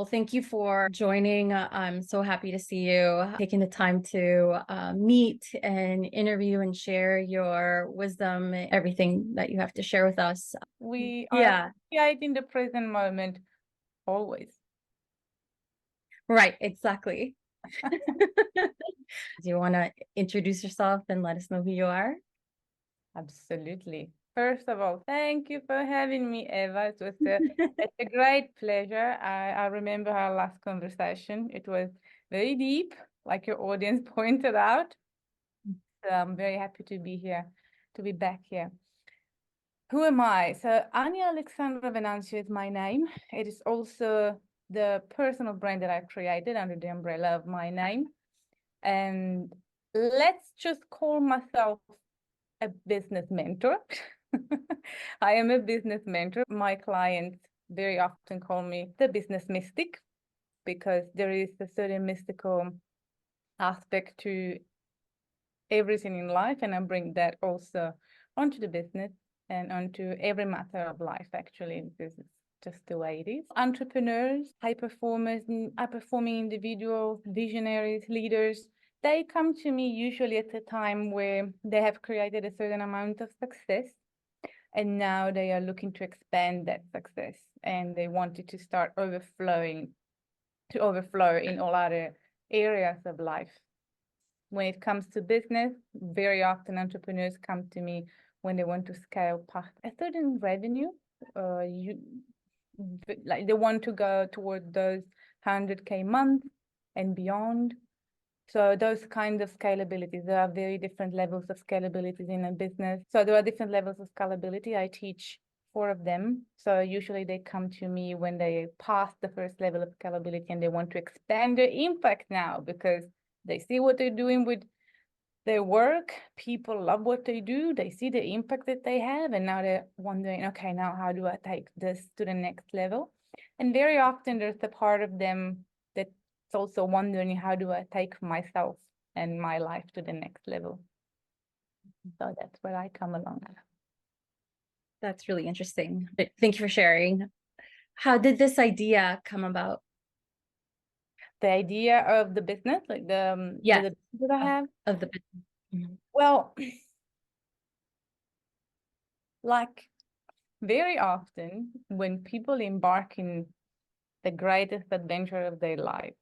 Well, thank you for joining. I'm so happy to see you taking the time to meet and interview and share your wisdom, everything that you have to share with us. We are Yeah, appreciating the present moment always. right, exactly. Do you want to introduce yourself and let us know who you are? Absolutely. First of all, thank you for having me, Eva. It's a great pleasure. I remember our last conversation. It was very deep, like your audience pointed out. So I'm very happy to be here, to be back here. Who am I? So Ania Alexandra Venanzio is my name. It is also the personal brand that I've created under the umbrella of my name. And let's just call myself a business mentor. I am a business mentor. My clients very often call me the business mystic because there is a certain mystical aspect to everything in life, and I bring that also onto the business and onto every matter of life, actually, because it's just the way it is. Entrepreneurs, high performers, high performing individuals, visionaries, leaders, they come to me usually at a time where they have created a certain amount of success and now they are looking to expand that success and they want it to start overflow in all other areas of life. When it comes to business, very often entrepreneurs come to me when they want to scale past a certain revenue. Like they want to go toward those 100K month and beyond. So those kind of scalabilities, there are very different levels of scalabilities in a business. So there are different levels of scalability. I teach 4 of them. So usually they come to me when they pass the first level of scalability and they want to expand their impact now because they see what they're doing with their work. People love what they do. They see the impact that they have. And now they're wondering, okay, now how do I take this to the next level? And very often there's a part of them that's also wondering, how do I take myself and my life to the next level? So that's where I come along. That's really interesting. Thank you for sharing. How did this idea come about? The idea of the business, like Yes, the business that I have, of the business. Mhm. well, like very often when people embark in the greatest adventure of their life,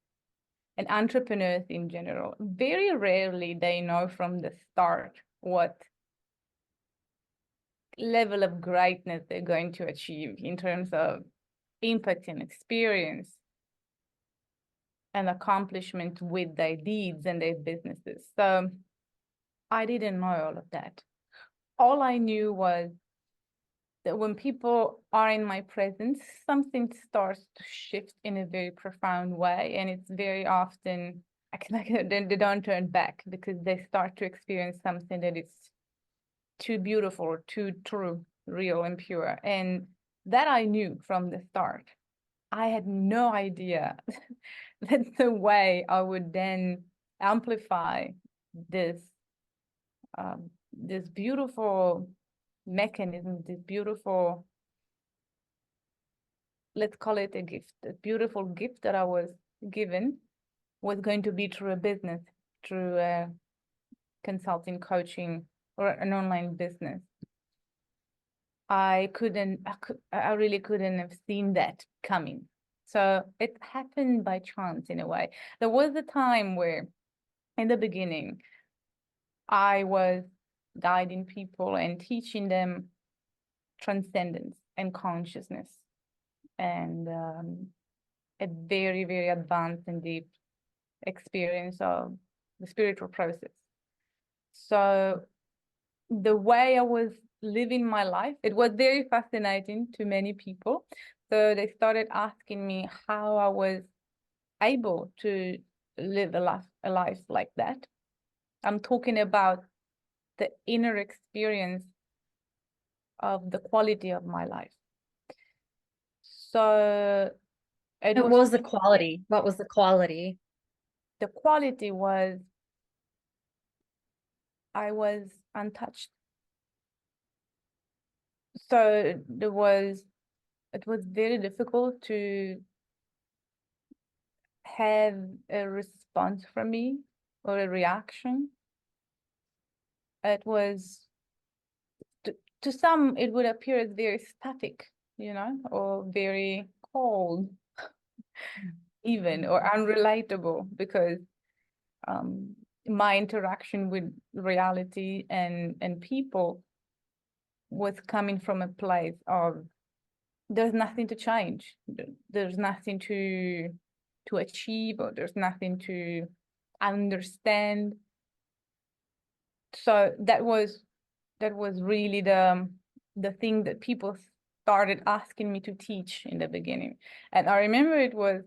and entrepreneurs in general, very rarely they know from the start what level of greatness they're going to achieve in terms of impact and experience and accomplishment with their deeds and their businesses. So I didn't know all of that. All I knew was that when people are in my presence, something starts to shift in a very profound way. And it's very often, they don't turn back because they start to experience something that is too beautiful, too true, real and pure. And that I knew from the start. I had no idea that the way I would then amplify this this beautiful mechanism, this beautiful, let's call it a gift, a beautiful gift that I was given was going to be through a business, through consulting, coaching, or an online business. I really couldn't have seen that coming. So it happened by chance in a way. There was a time where in the beginning, I was guiding people and teaching them transcendence and consciousness and a very, very advanced and deep experience of the spiritual process. So the way I was living my life, it was very fascinating to many people. So they started asking me how I was able to live a life like that. I'm talking about the inner experience of the quality of my life. So it What was, was the quality? What was the quality? the quality was, I was untouched. So it was very difficult to have a response from me or a reaction. It was, to some, it would appear as very static, you know, or very cold, even, or unrelatable, because my interaction with reality and people was coming from a place of there's nothing to change, there's nothing to achieve, or there's nothing to understand. So that was really the thing that people started asking me to teach in the beginning. And I remember it was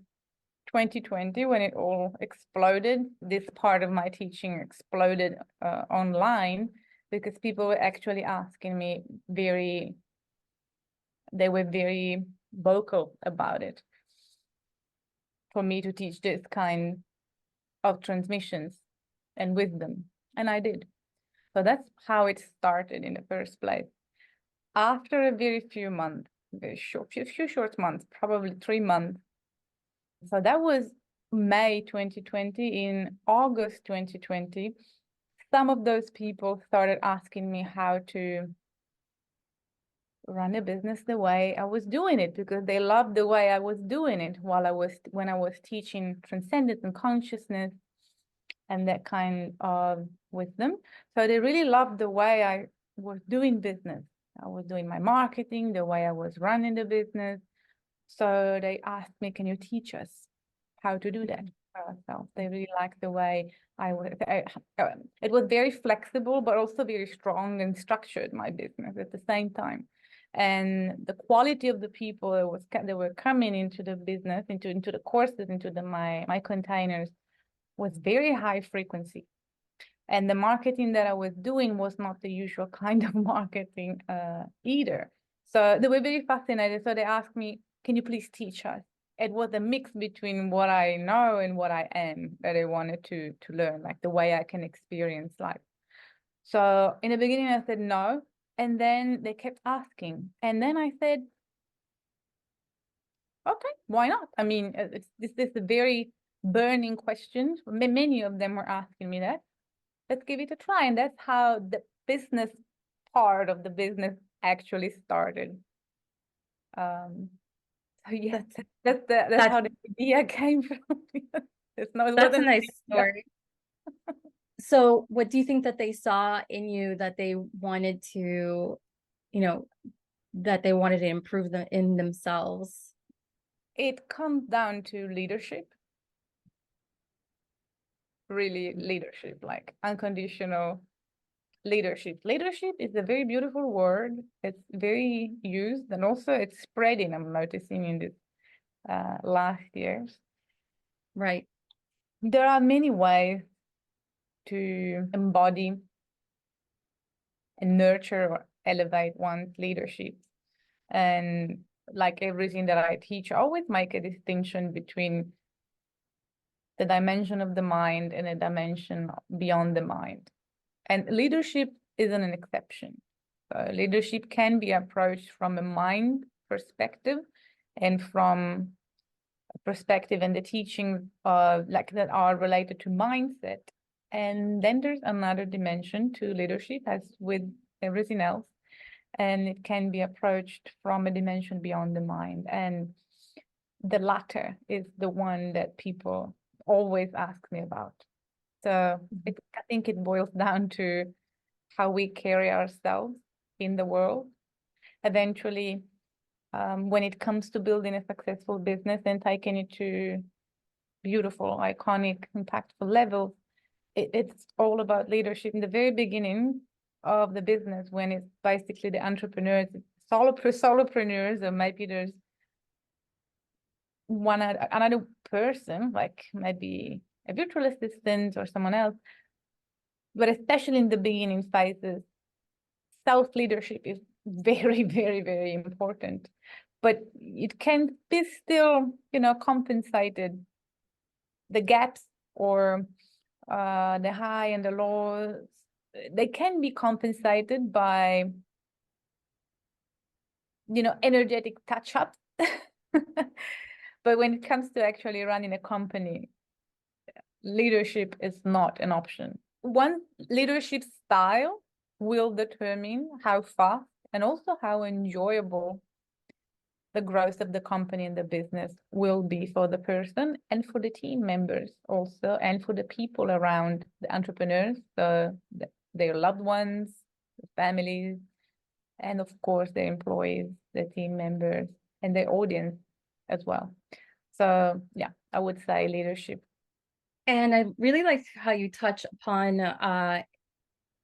2020 when it all exploded. This part of my teaching exploded online, because people were actually asking me they were very vocal about it, for me to teach this kind of transmissions and wisdom. And I did. So that's how it started in the first place. After a very few months, few short months, probably 3 months. So that was May 2020. In August 2020, some of those people started asking me how to run a business the way I was doing it, because they loved the way I was doing it when I was teaching transcendence and consciousness and that kind of wisdom. So they really loved the way I was doing business. I was doing my marketing, the way I was running the business. So they asked me, can you teach us how to do that for ourselves? They really liked the way it was very flexible, but also very strong and structured, my business at the same time. And the quality of the people that were coming into the business, into the courses, into my containers, was very high frequency. And the marketing that I was doing was not the usual kind of marketing either. So they were very fascinated. So they asked me, can you please teach us? It was a mix between what I know and what I am that I wanted to learn, like the way I can experience life. So in the beginning, I said no. And then they kept asking. And then I said, okay, why not? I mean, this is a very burning question. Many of them were asking me that. Let's give it a try. And that's how the business part of the business actually started. So yeah, that's how the idea came from. That's a nice story. So what do you think that they saw in you that they wanted to, that they wanted to improve in themselves? It comes down to leadership. Really leadership, like unconditional leadership. Leadership is a very beautiful word. It's very used, and also it's spreading, I'm noticing in this last years. Right. There are many ways to embody and nurture or elevate one's leadership. And like everything that I teach, I always make a distinction between the dimension of the mind and a dimension beyond the mind. And leadership isn't an exception. Leadership can be approached from a mind perspective and from a perspective and the teachings like that are related to mindset. And then there's another dimension to leadership, as with everything else. And it can be approached from a dimension beyond the mind. And the latter is the one that people always ask me about. So I think it boils down to how we carry ourselves in the world. Eventually, when it comes to building a successful business and taking it to beautiful, iconic, impactful levels, it's all about leadership. In the very beginning of the business, when it's basically the entrepreneurs, solopreneurs, or maybe there's another person, like maybe a virtual assistant or someone else. But especially in the beginning phases, self-leadership is very, very, very important. But it can be still, compensated. The gaps or the high and the lows, they can be compensated by, energetic touch-ups. But when it comes to actually running a company, leadership is not an option. One leadership style will determine how fast and also how enjoyable the growth of the company and the business will be for the person and for the team members also, and for the people around the entrepreneurs, their loved ones, the families, and of course their employees, the team members, and their audience as well. So yeah, I would say leadership. And I really like how you touch upon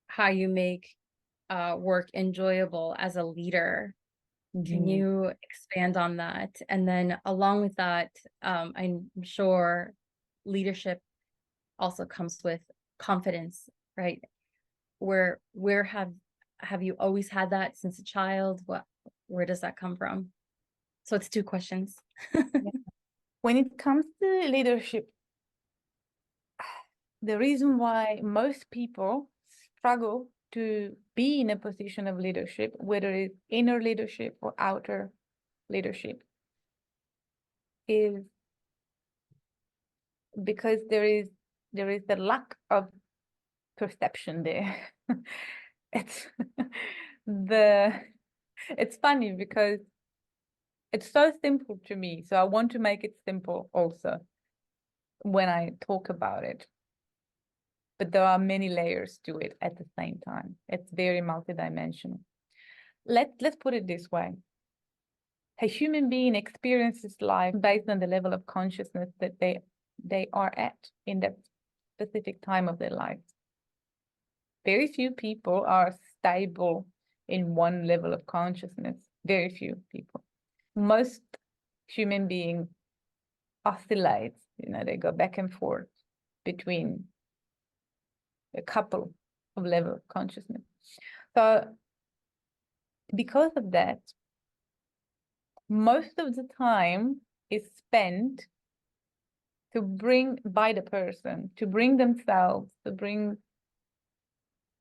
how you make work enjoyable as a leader. Can you expand on that? And then along with that, I'm sure leadership also comes with confidence, right? Where have you always had that since a child? Where does that come from? So it's two questions. When it comes to leadership, the reason why most people struggle to be in a position of leadership, whether it's inner leadership or outer leadership, is because there is the lack of perception there. It's it's funny because it's so simple to me, so I want to make it simple also when I talk about it. But there are many layers to it at the same time. It's very multidimensional. Let's put it this way. A human being experiences life based on the level of consciousness that they are at in that specific time of their life. Very few people are stable in one level of consciousness. Very few people. Most human beings oscillate, they go back and forth between a couple of level of consciousness. So because of that, most of the time is spent to bring themselves, to bring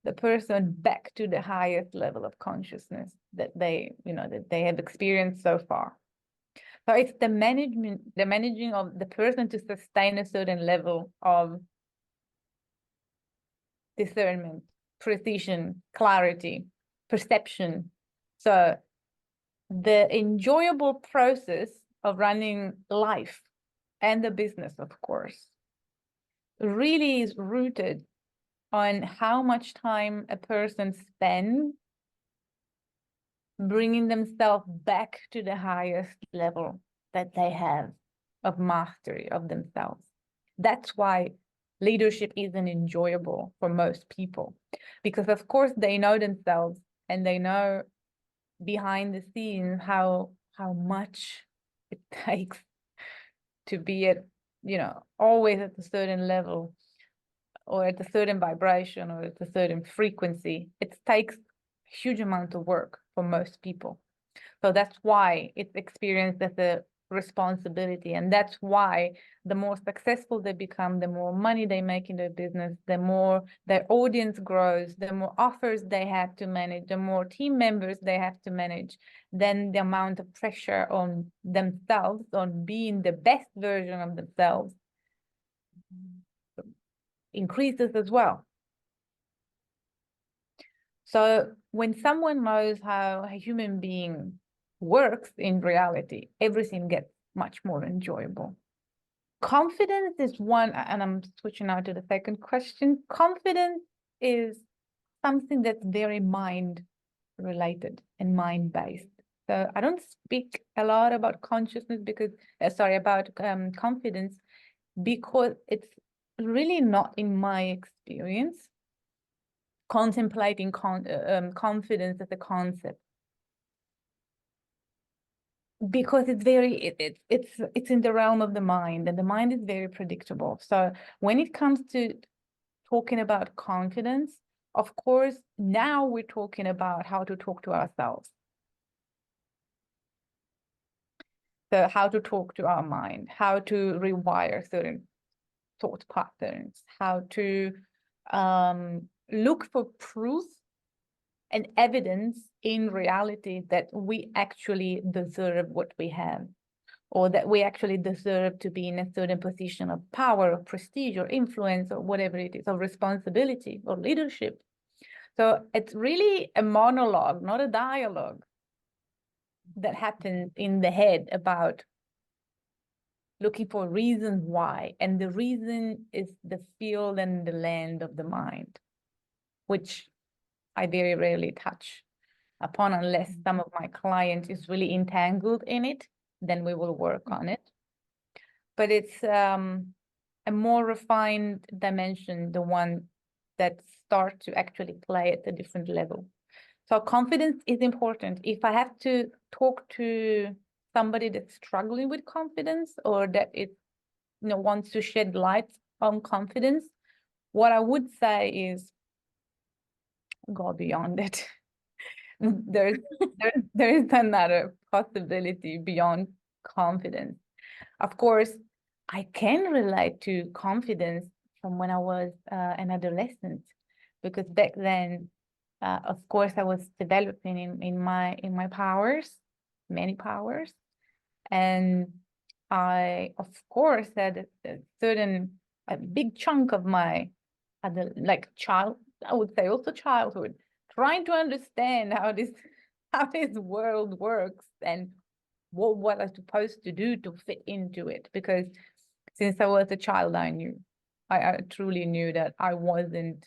the person back to the highest level of consciousness that they have experienced so far. So it's the managing of the person to sustain a certain level of discernment, precision, clarity, perception. So the enjoyable process of running life and the business, of course, really is rooted on how much time a person spends bringing themselves back to the highest level that they have of mastery of themselves. That's why leadership isn't enjoyable for most people, because of course they know themselves and they know behind the scenes how much it takes to be at, always at a certain level or at a certain vibration or at a certain frequency. It takes a huge amount of work for most people. So that's why it's experienced as a responsibility. And that's why the more successful they become, the more money they make in their business, the more their audience grows, the more offers they have to manage, the more team members they have to manage, then the amount of pressure on themselves, on being the best version of themselves, increases as well. So when someone knows how a human being works in reality, everything gets much more enjoyable. Confidence is one, and I'm switching now to the second question. Confidence is something that's very mind related and mind based. So I don't speak a lot about consciousness because, about confidence, because it's really not in my experience contemplating confidence as a concept, because it's in the realm of the mind, and the mind is very predictable. So when it comes to talking about confidence, of course, now we're talking about how to talk to ourselves. So how to talk to our mind, how to rewire certain thought patterns, how to look for proof and evidence in reality that we actually deserve what we have. or that we actually deserve to be in a certain position of power, or prestige, or influence, or whatever it is, or responsibility, or leadership. So it's really a monologue, not a dialogue, that happens in the head about looking for reasons why. And the reason is the field and the land of the mind, which I very rarely touch upon unless some of my client is really entangled in it, then we will work on it. But it's a more refined dimension, the one that starts to actually play at a different level. So confidence is important. If I have to talk to somebody that's struggling with confidence, or that it, wants to shed light on confidence, what I would say is go beyond it. There's another possibility beyond confidence. Of course, I can relate to confidence from when I was an adolescent, because back then, of course, I was developing in my powers, many powers, and I, of course, had a big chunk of my I would say also childhood, trying to understand how this world works and what I'm supposed to do to fit into it. Because since I was a child, I truly knew that I wasn't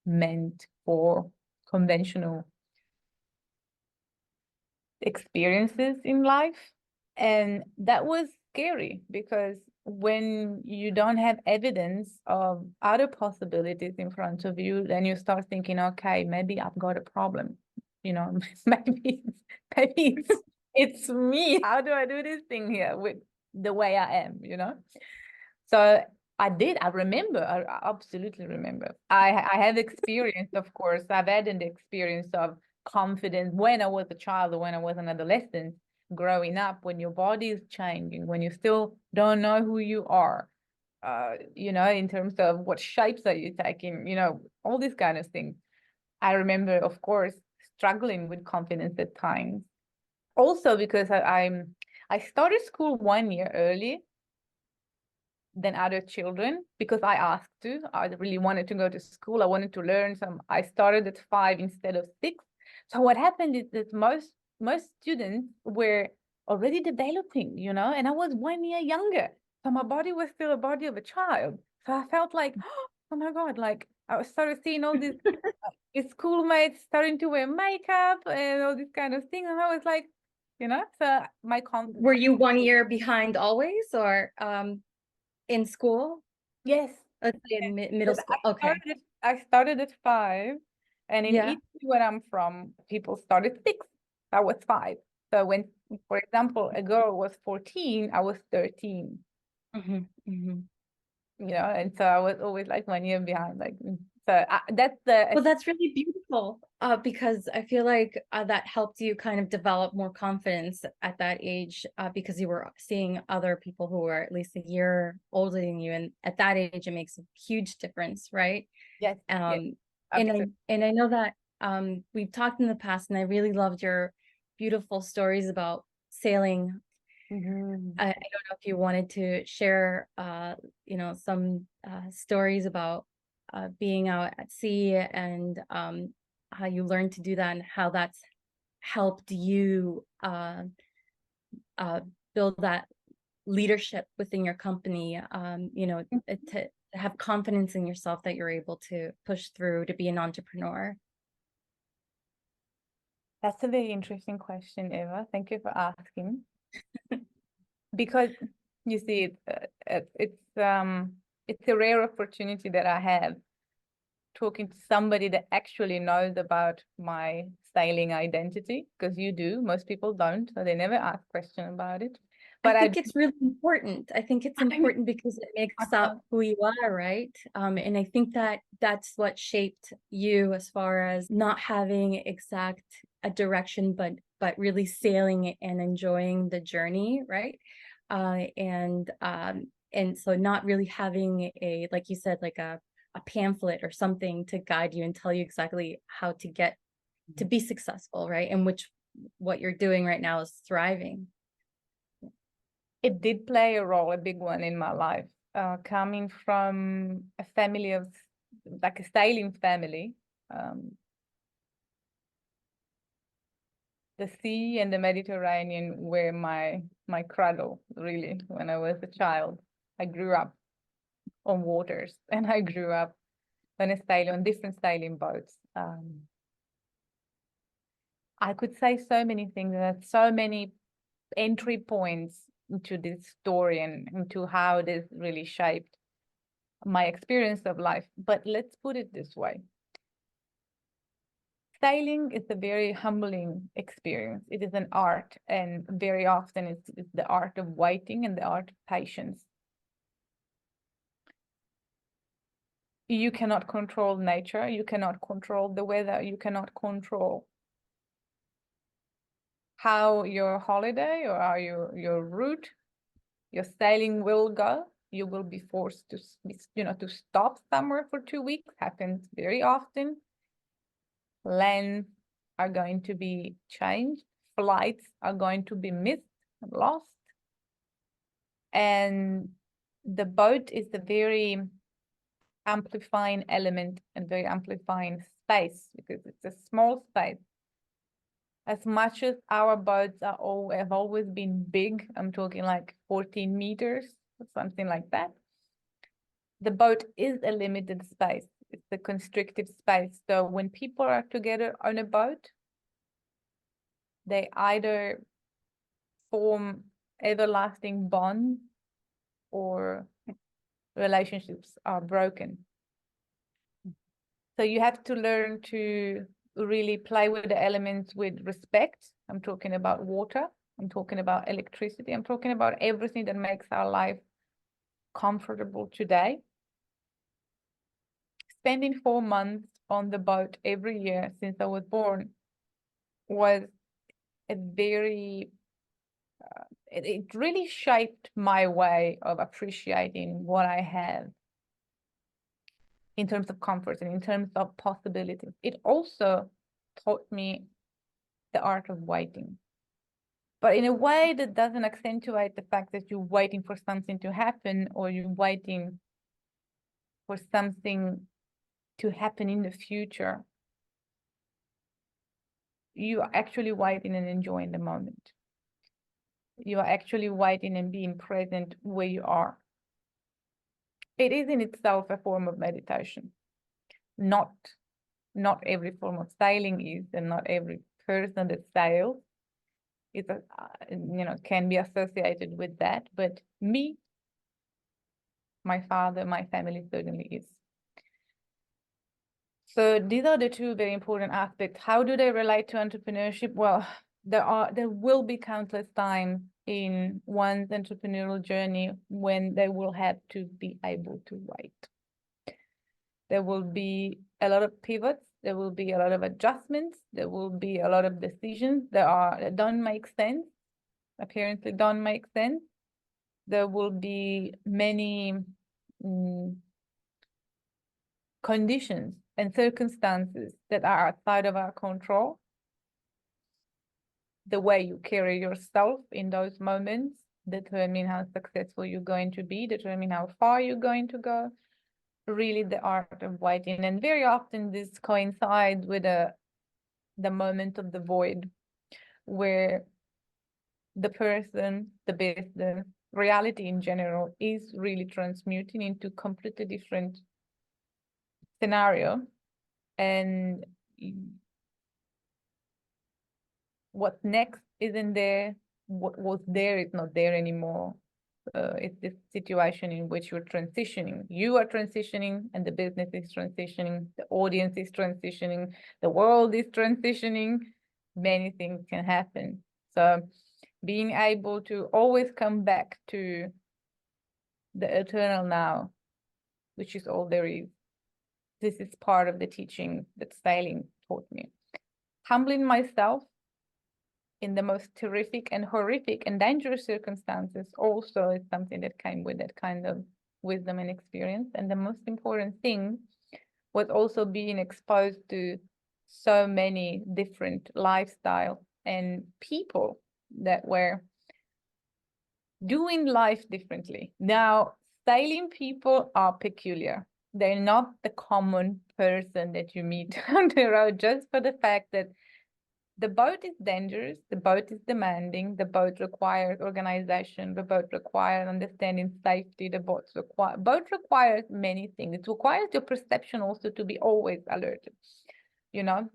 meant for conventional experiences in life. And that was scary, because when you don't have evidence of other possibilities in front of you, then you start thinking, okay, maybe I've got a problem. Maybe it's me. How do I do this thing here with the way I am, So I remember, I absolutely remember. I have experience, of course. I've had an experience of confidence when I was a child or when I was an adolescent, growing up, when your body is changing, when you still don't know who you are, in terms of what shapes are you taking, all these kind of things. I remember, of course, struggling with confidence at times. Also because I started school 1 year early than other children, because I asked to. I really wanted to go to school. I wanted to learn I started at 5 instead of 6. So what happened is that most students were already developing, and I was 1 year younger. So my body was still a body of a child. So I felt like, oh my God, like I started seeing all these schoolmates starting to wear makeup and all these kind of things. And I was like, so my confidence. Were you 1 year behind always, or in school? Yes. Let's say in middle school. Okay. I started at 5, and in Italy, where I'm from, people started 6. I was 5. So when, for example, a girl was 14, I was 13. And so I was always like 1 year behind. That's really beautiful, because I feel like that helped you kind of develop more confidence at that age, because you were seeing other people who were at least a year older than you, and at that age it makes a huge difference, right? Yes. And I know that we've talked in the past, and I really loved your beautiful stories about sailing. I don't know if you wanted to share some stories about being out at sea, and how you learned to do that, and how that's helped you build that leadership within your company, to have confidence in yourself that you're able to push through to be an entrepreneur. That's a very interesting question, Eva. Thank you for asking. Because you see, it's a rare opportunity that I have, talking to somebody that actually knows about my sailing identity, because you do. Most people don't, so they never ask question about it. But I think it's really important. I think it's important because it makes up who you are, right? And I think that that's what shaped you, as far as not having a direction, but really sailing and enjoying the journey, right? And so not really having like you said, like a pamphlet or something to guide you and tell you exactly how to get to be successful, right? And what you're doing right now is thriving. It did play a role, a big one in my life. Coming from a family of, like a sailing family, the sea and the Mediterranean were my cradle, really, when I was a child. I grew up on waters, and I grew up on different sailing boats. I could say so many things. There are so many entry points into this story and into how this really shaped my experience of life. But let's put it this way. Sailing is a very humbling experience. It is an art, and very often it's the art of waiting and the art of patience. You cannot control nature. You cannot control the weather. You cannot control how your holiday or how your route, your sailing will go. You will be forced to, to stop somewhere for 2 weeks. Happens very often. Lands are going to be changed. Flights are going to be missed and lost. And the boat is the very amplifying element and very amplifying space, because it's a small space. As much as our boats have always been big, I'm talking like 14 meters or something like that, the boat is a limited space. It's a constricted space. So when people are together on a boat, they either form everlasting bonds or relationships are broken. So you have to learn to really play with the elements with respect. I'm talking about water. I'm talking about electricity. I'm talking about everything that makes our life comfortable today. Spending 4 months on the boat every year since I was born was a very, it really shaped my way of appreciating what I have in terms of comfort and in terms of possibilities. It also taught me the art of waiting, but in a way that doesn't accentuate the fact that you're waiting for something to happen or you're waiting for something to happen in the future. You are actually waiting and enjoying the moment. You are actually waiting and being present where you are. It is in itself a form of meditation. Not every form of sailing is, and not every person that sails is, can be associated with that. But me, my father, my family certainly is. So these are the two very important aspects. How do they relate to entrepreneurship? Well, there will be countless times in one's entrepreneurial journey when they will have to be able to wait. There will be a lot of pivots. There will be a lot of adjustments. There will be a lot of decisions that don't make sense, apparently don't make sense. There will be many conditions and circumstances that are outside of our control. The way you carry yourself in those moments determine how successful you're going to be, determine how far you're going to go. Really the art of waiting. And very often this coincides with the moment of the void, where the person, the business, reality in general is really transmuting into completely different scenario. And what's next isn't there. What was there is not there anymore. It's this situation in which you're transitioning. You are transitioning, and the business is transitioning. The audience is transitioning. The world is transitioning. Many things can happen. So being able to always come back to the eternal now, which is all there is. This is part of the teaching that sailing taught me. Humbling myself in the most terrific and horrific and dangerous circumstances also is something that came with that kind of wisdom and experience. And the most important thing was also being exposed to so many different lifestyles and people that were doing life differently. Now, sailing people are peculiar. They're not the common person that you meet on the road, just for the fact that the boat is dangerous, the boat is demanding, the boat requires organization, the boat requires understanding safety, boat requires many things. It requires your perception also to be always alert. You know,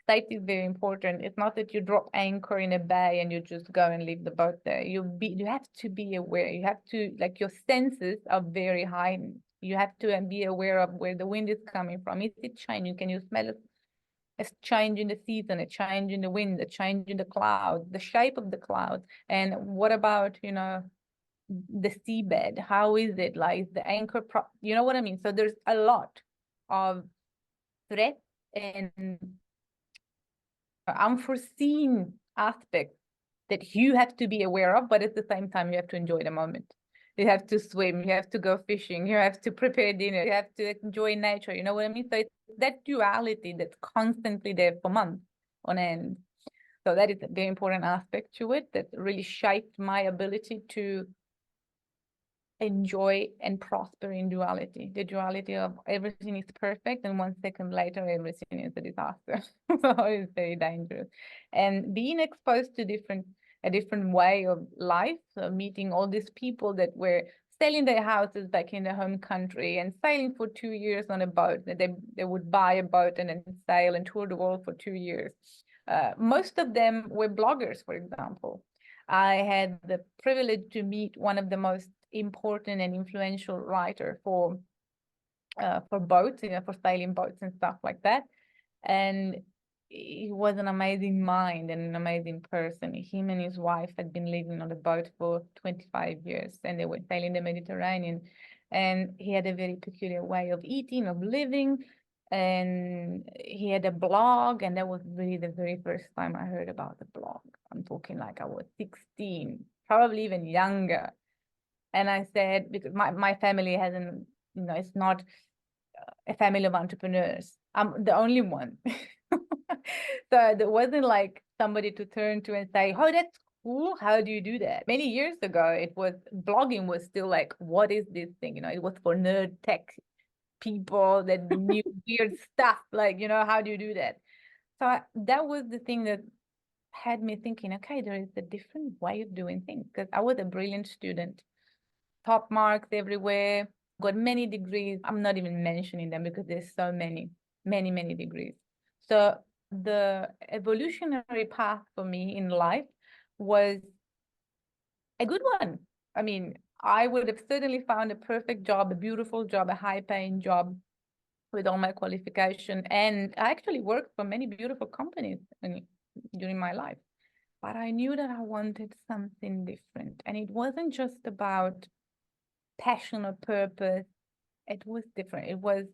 safety is very important. It's not that you drop anchor in a bay and you just go and leave the boat there. You have to be aware. You have to, like, your senses are very heightened. You have to be aware of where the wind is coming from. Is it changing? Can you smell it? A change in the season, a change in the wind, a change in the cloud, the shape of the cloud. And what about, you know, the seabed? How is it? Like the anchor, you know what I mean? So there's a lot of threat and unforeseen aspects that you have to be aware of, but at the same time, you have to enjoy the moment. You have to swim, you have to go fishing, you have to prepare dinner, you have to enjoy nature, you know what I mean? So it's that duality that's constantly there for months on end. So that is a very important aspect to it that really shaped my ability to enjoy and prosper in duality. The duality of everything is perfect, and 1 second later, everything is a disaster. So it's very dangerous. And being exposed to a different way of life, so meeting all these people that were selling their houses back in their home country and sailing for 2 years on a boat. They would buy a boat and then sail and tour the world for 2 years. Most of them were bloggers, for example. I had the privilege to meet one of the most important and influential writer for boats, you know, for sailing boats and stuff like that. And he was an amazing mind and an amazing person. Him and his wife had been living on a boat for 25 years, and they were sailing the Mediterranean. And he had a very peculiar way of eating, of living. And he had a blog, and that was really the very first time I heard about the blog. I'm talking like I was 16, probably even younger. And I said, because my family hasn't, you know, it's not a family of entrepreneurs. I'm the only one. So there wasn't like somebody to turn to and say, oh, that's cool. How do you do that? Many years ago, blogging was still like, what is this thing? You know, it was for nerd tech people that knew weird stuff. Like, you know, how do you do that? So that was the thing that had me thinking, okay, there is a different way of doing things, because I was a brilliant student, top marks everywhere, got many degrees. I'm not even mentioning them because there's so many degrees. So the evolutionary path for me in life was a good one. I mean, I would have certainly found a perfect job, a beautiful job, a high-paying job with all my qualification. And I actually worked for many beautiful companies during my life. But I knew that I wanted something different. And it wasn't just about passion or purpose. It was different. It was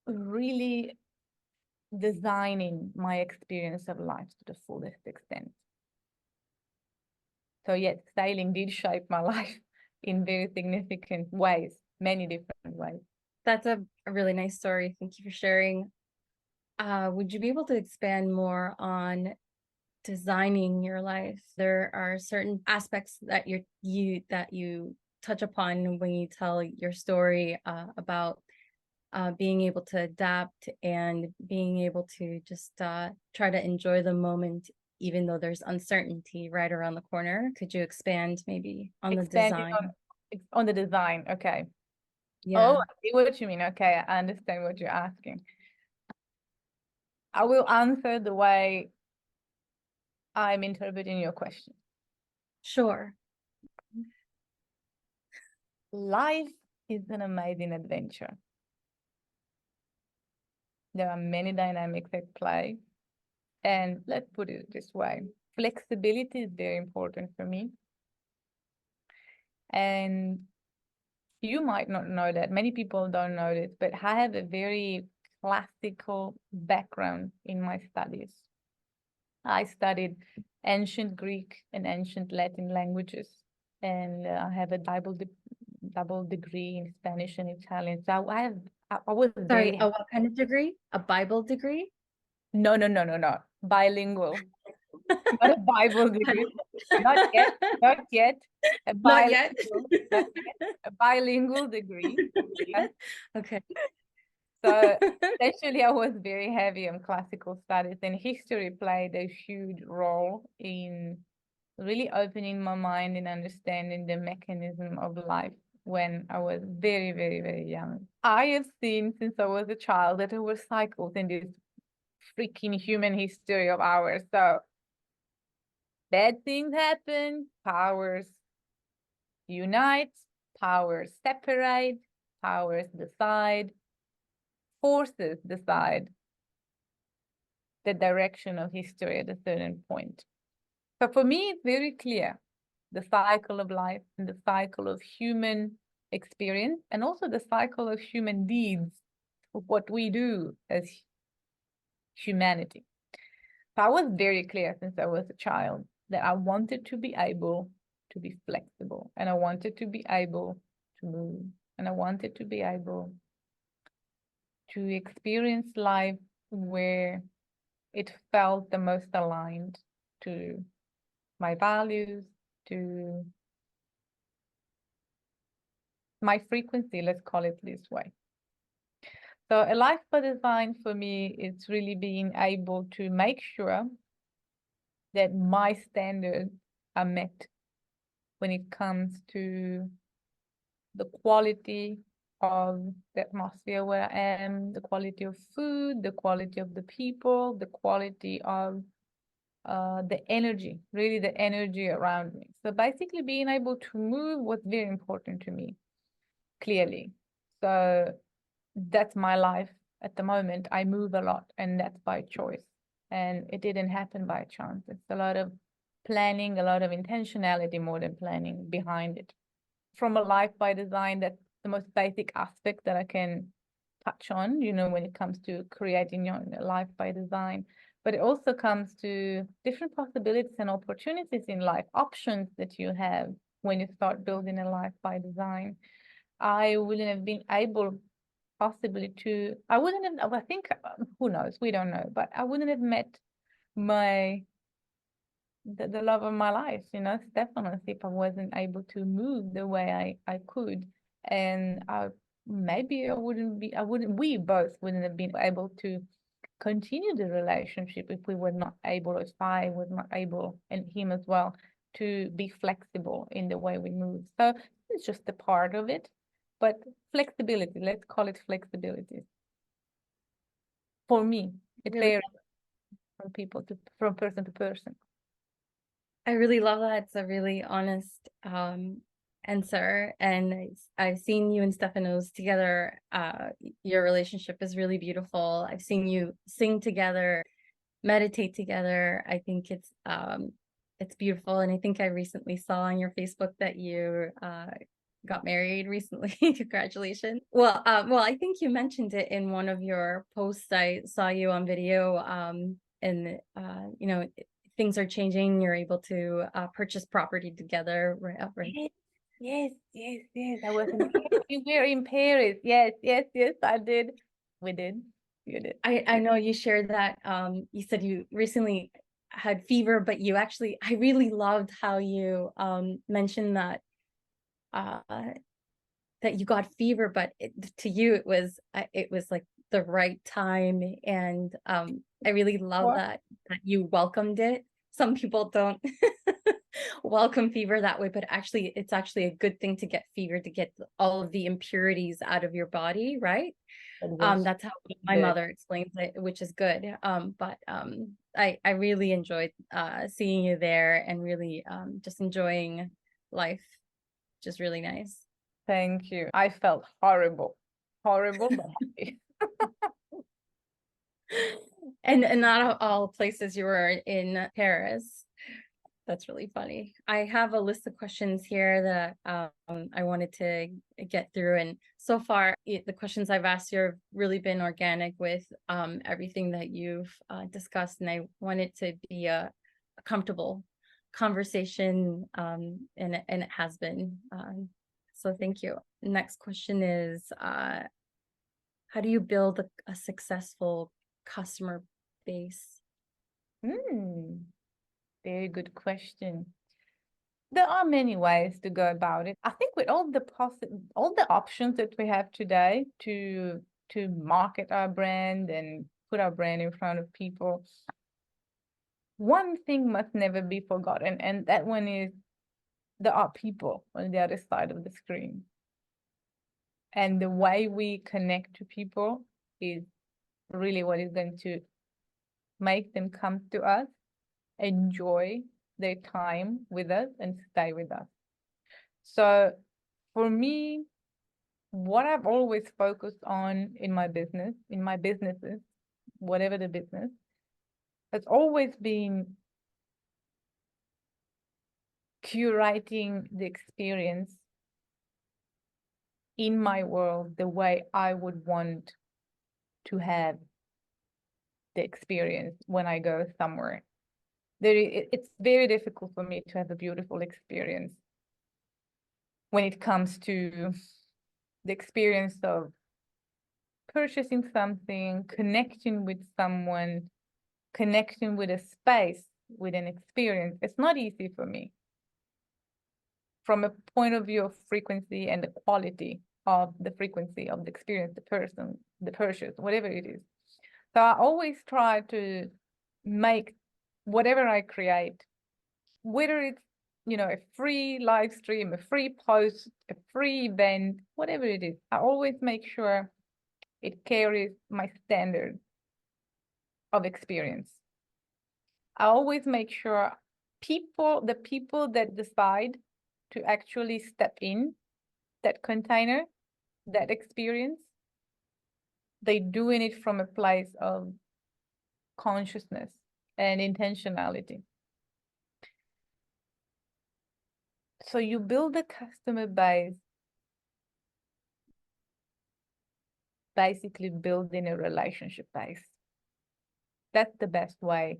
really designing my experience of life to the fullest extent. So yes, sailing did shape my life in very significant ways, many different ways. That's a really nice story. Thank you for sharing. Would you be able to expand more on designing your life? There are certain aspects that you touch upon when you tell your story about being able to adapt and being able to just try to enjoy the moment, even though there's uncertainty right around the corner. Could you expand maybe on the design? On the design, okay. Yeah. Oh, I see what you mean. Okay, I understand what you're asking. I will answer the way I'm interpreting your question. Sure. Life is an amazing adventure. There are many dynamics at play. And let's put it this way. Flexibility is very important for me. And you might not know that. Many people don't know this, but I have a very classical background in my studies. I studied ancient Greek and ancient Latin languages, and I have a double degree in Spanish and Italian. So I was Sorry, what kind of degree? A Bible degree? No. Bilingual. Not a Bible degree. Not yet, not yet. A Not yet. bilingual, not yet. A bilingual degree. Yes. Okay. So essentially, I was very heavy on classical studies, and history played a huge role in really opening my mind and understanding the mechanism of life when I was very, very, very young. I have seen since I was a child that there were cycles in this freaking human history of ours. So bad things happen, powers unite, powers separate, powers decide, forces decide the direction of history at a certain point. So for me, it's very clear the cycle of life and the cycle of human experience and also the cycle of human deeds, of what we do as humanity. So I was very clear since I was a child that I wanted to be able to be flexible, and I wanted to be able to move, and I wanted to be able to experience life where it felt the most aligned to my values, to my frequency, let's call it this way. So a life by design for me is really being able to make sure that my standards are met when it comes to the quality of the atmosphere where I am, the quality of food, the quality of the people, the quality of the energy, really the energy around me. So basically being able to move was very important to me, clearly. So that's my life at the moment. I move a lot, and that's by choice. And it didn't happen by chance. It's a lot of planning, a lot of intentionality more than planning behind it. From a life by design, that's the most basic aspect that I can touch on, when it comes to creating your life by design. But it also comes to different possibilities and opportunities in life, options that you have when you start building a life by design. I wouldn't have been able possibly to, I wouldn't have, I think, who knows, we don't know, but I wouldn't have met the love of my life, Stefanos, if I wasn't able to move the way I could. And maybe we both wouldn't have been able to continue the relationship if we were not able, or if I was not able, and him as well, to be flexible in the way we move. So it's just a part of it. But flexibility, let's call it flexibility. For me, it Really, varies from person to person. I really love that. It's a really honest answer. And I've seen you and Stefanos together. Your relationship is really beautiful. I've seen you sing together, meditate together. I think it's beautiful. And I think I recently saw on your Facebook that you got married recently. Congratulations. Well, I think you mentioned it in one of your posts. I saw you on video. And things are changing. You're able to purchase property together, right? Yes. I was we were in Paris. Yes, I did. We did. You did. I know you shared that. You said you recently had fever, but I really loved how you mentioned that that you got fever, but to you it was like the right time. And I really love that you welcomed it. Some people don't welcome fever that way, but it's actually a good thing to get fever, to get all of the impurities out of your body, right? That's how my mother explains it, which is good. But I really enjoyed seeing you there, and really just enjoying life, just really nice. Thank you. I felt horrible but happy. And not all places you were in Paris. That's really funny. I have a list of questions here that I wanted to get through. And so far, the questions I've asked you have really been organic with everything that you've discussed. And I want it to be a comfortable conversation, and it has been. So thank you. Next question is, how do you build a successful customer base? Very good question. There are many ways to go about it. I think with all the options that we have today to market our brand and put our brand in front of people, one thing must never be forgotten, and that one is there are people on the other side of the screen. And the way we connect to people is really what is going to make them come to us, enjoy their time with us, and stay with us. So for me, what I've always focused on in my businesses, whatever the business, has always been curating the experience in my world the way I would want to have the experience when I go somewhere. It's very difficult for me to have a beautiful experience when it comes to the experience of purchasing something, connecting with someone, connecting with a space, with an experience. It's not easy for me from a point of view of frequency and the quality of the frequency of the experience, the person, the purchase, whatever it is. So I always try to make whatever I create, whether it's, a free live stream, a free post, a free event, whatever it is, I always make sure it carries my standard of experience. I always make sure the people that decide to actually step in that container, that experience, they doing it from a place of consciousness and intentionality. So you build a customer base, basically building a relationship base. That's the best way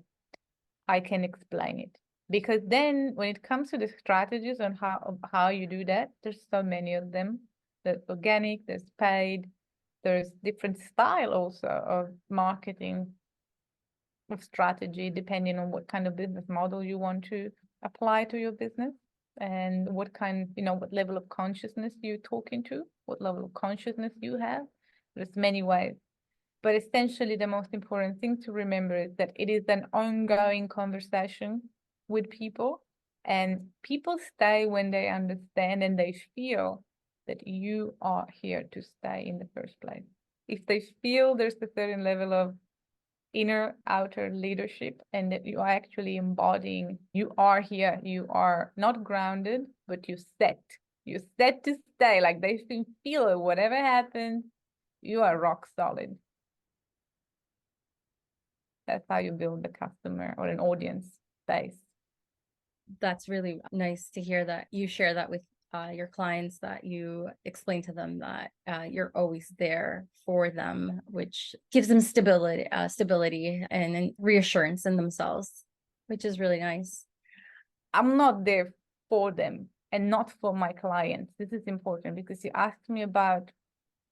I can explain it. Because then when it comes to the strategies on how you do that, there's so many of them. There's organic, there's paid, there's different style also of marketing, of strategy, depending on what kind of business model you want to apply to your business and what level of consciousness you're talking to, what level of consciousness you have. There's many ways. But essentially, the most important thing to remember is that it is an ongoing conversation with people, and people stay when they understand and they feel that you are here to stay in the first place. If they feel there's a certain level of inner outer leadership and that you are actually embodying, you are here, you are not grounded, but you're set to stay, like they feel it, whatever happens, you are rock solid. That's how you build a customer or an audience base. That's really nice to hear that you share that with your clients, that you explain to them that you're always there for them, which gives them stability and reassurance in themselves, which is really nice. I'm not there for them and not for my clients. This is important because you asked me about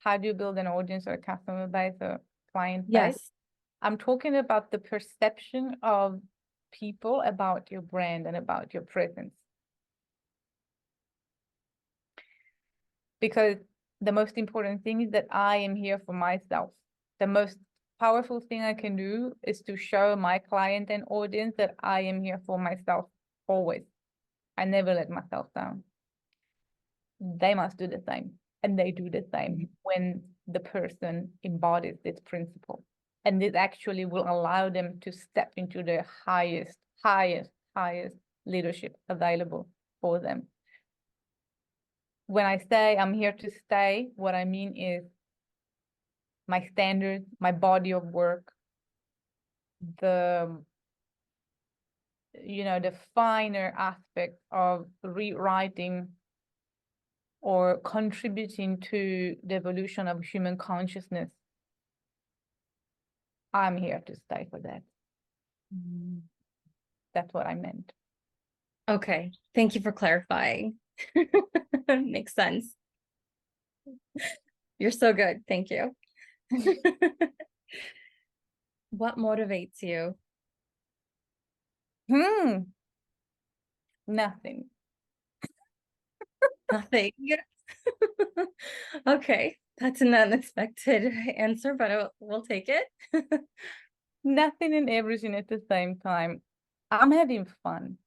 how do you build an audience or a customer base or client base. Yes. I'm talking about the perception of people about your brand and about your presence. Because the most important thing is that I am here for myself. The most powerful thing I can do is to show my client and audience that I am here for myself always. I never let myself down. They must do the same. And they do the same when the person embodies this principle. And this actually will allow them to step into their highest leadership available for them. When I say I'm here to stay, what I mean is my standards, my body of work, the finer aspect of rewriting or contributing to the evolution of human consciousness. I'm here to stay for that. That's what I meant. Okay. Thank you for clarifying. Makes sense. You're so good. Thank you. What motivates you? Nothing. Nothing. Okay, that's an unexpected answer, but we'll take it. Nothing and everything at the same time. I'm having fun.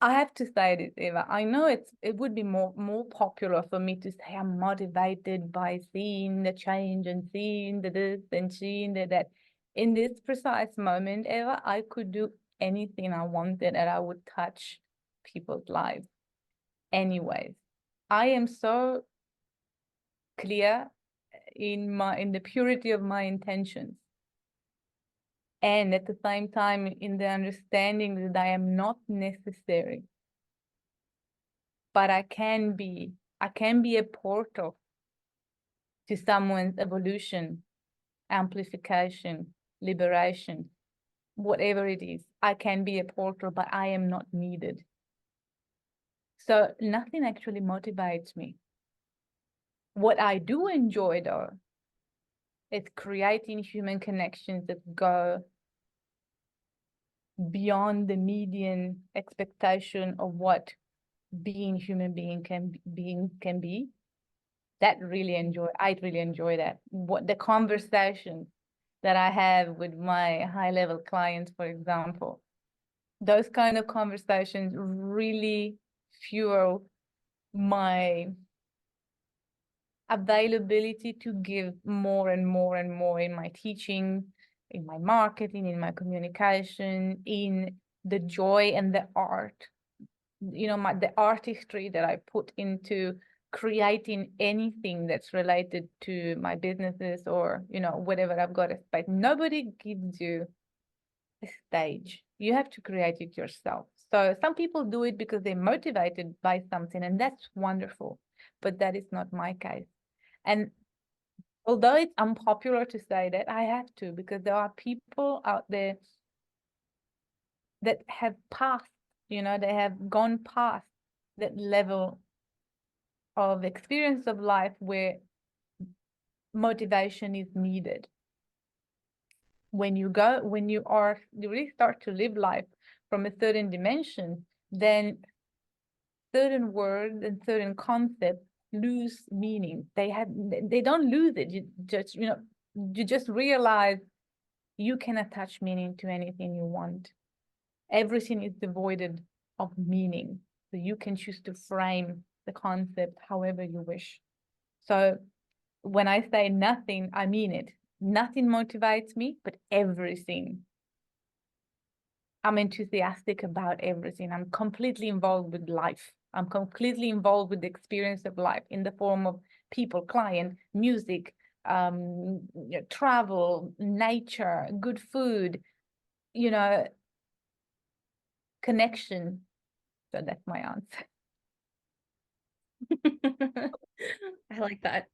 I have to say this, Eva. I know it would be more popular for me to say I'm motivated by seeing the change and seeing the this and seeing the that. In this precise moment, Eva, I could do anything I wanted and I would touch people's lives. Anyways, I am so clear in the purity of my intentions. And at the same time, in the understanding that I am not necessary, but I can be a portal to someone's evolution, amplification, liberation, whatever it is. I can be a portal, but I am not needed. So nothing actually motivates me. What I do enjoy, though, is creating human connections that go beyond the median expectation of what being human being can be. I really enjoy that. What the conversation that I have with my high level clients, for example, those kind of conversations really fuel my availability to give more and more and more in my teaching, in my marketing, in my communication, in the joy and the art, the artistry that I put into creating anything that's related to my businesses or, whatever I've got a space. Nobody gives you a stage. You have to create it yourself. So some people do it because they're motivated by something, and that's wonderful, but that is not my case. And although it's unpopular to say that, I have to, because there are people out there that have passed, they have gone past that level of experience of life where motivation is needed. When you really start to live life from a certain dimension, then certain words and certain concepts lose meaning. They don't lose it. You just realize you can attach meaning to anything you want. Everything is devoid of meaning. So you can choose to frame the concept however you wish. So when I say nothing, I mean it. Nothing motivates me, but everything. I'm enthusiastic about everything. I'm completely involved with life. I'm completely involved with the experience of life in the form of people, client, music, travel, nature, good food, connection. So that's my answer. I like that.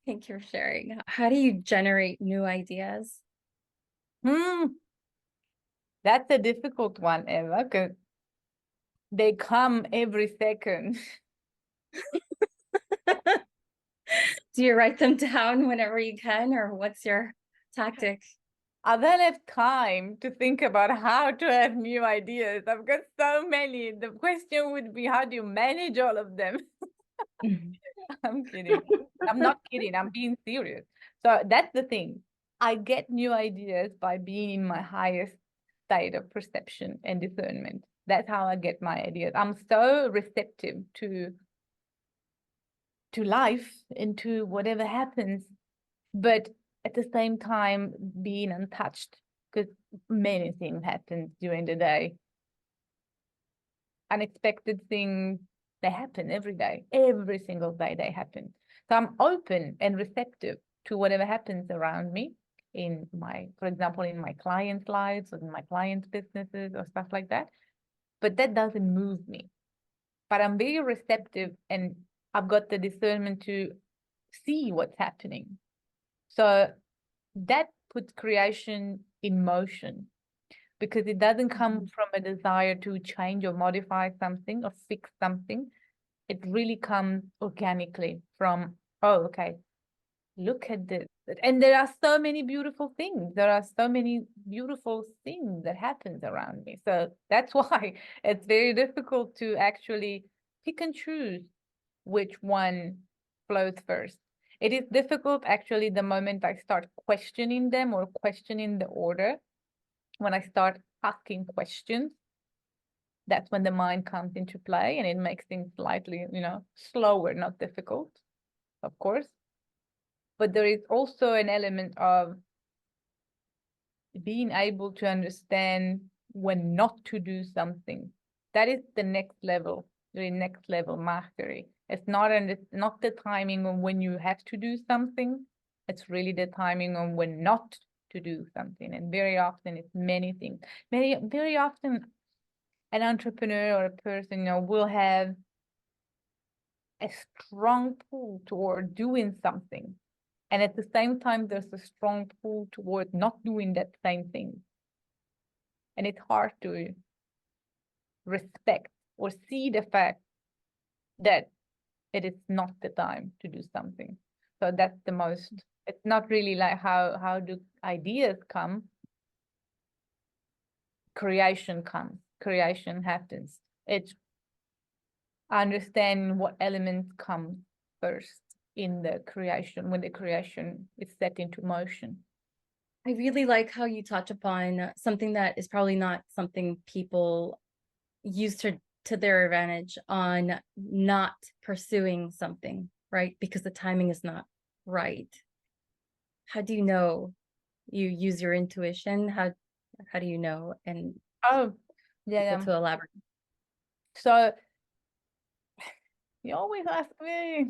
Thank you for sharing. How do you generate new ideas? That's a difficult one, Eva, because they come every second. Do you write them down whenever you can, or what's your tactic? I don't have time to think about how to have new ideas. I've got so many. The question would be, how do you manage all of them? I'm kidding. I'm not kidding. I'm being serious. So that's the thing. I get new ideas by being in my highest state of perception and discernment. That's how I get my ideas. I'm so receptive to life and to whatever happens, but at the same time being untouched, because many things happen during the day. Unexpected things, they happen every day. Every single day they happen. So I'm open and receptive to whatever happens around me for example, in my clients' lives or in my clients' businesses or stuff like that. But that doesn't move me. But I'm very receptive and I've got the discernment to see what's happening. So that puts creation in motion, because it doesn't come from a desire to change or modify something or fix something. It really comes organically from, oh, okay, look at this. And there are so many beautiful things. There are so many beautiful things that happens around me. So that's why it's very difficult to actually pick and choose which one flows first. It is difficult actually the moment I start questioning them or questioning the order. When I start asking questions, that's when the mind comes into play, and it makes things slightly, slower, not difficult, of course. But there is also an element of being able to understand when not to do something. That is the next level, the next level mastery. It's not the timing on when you have to do something. It's really the timing on when not to do something. And very often it's many things. Very often an entrepreneur or a person, will have a strong pull toward doing something. And at the same time, there's a strong pull toward not doing that same thing. And it's hard to respect or see the fact that it is not the time to do something. So that's the most, it's not really like how do ideas come? Creation comes, creation happens. It's understanding what elements come first in the creation, when the creation is set into motion. I really like how you touch upon something that is probably not something people use to their advantage on not pursuing something, right? Because the timing is not right. How do you know? You use your intuition? How do you know? And yeah. to elaborate. So you always ask me.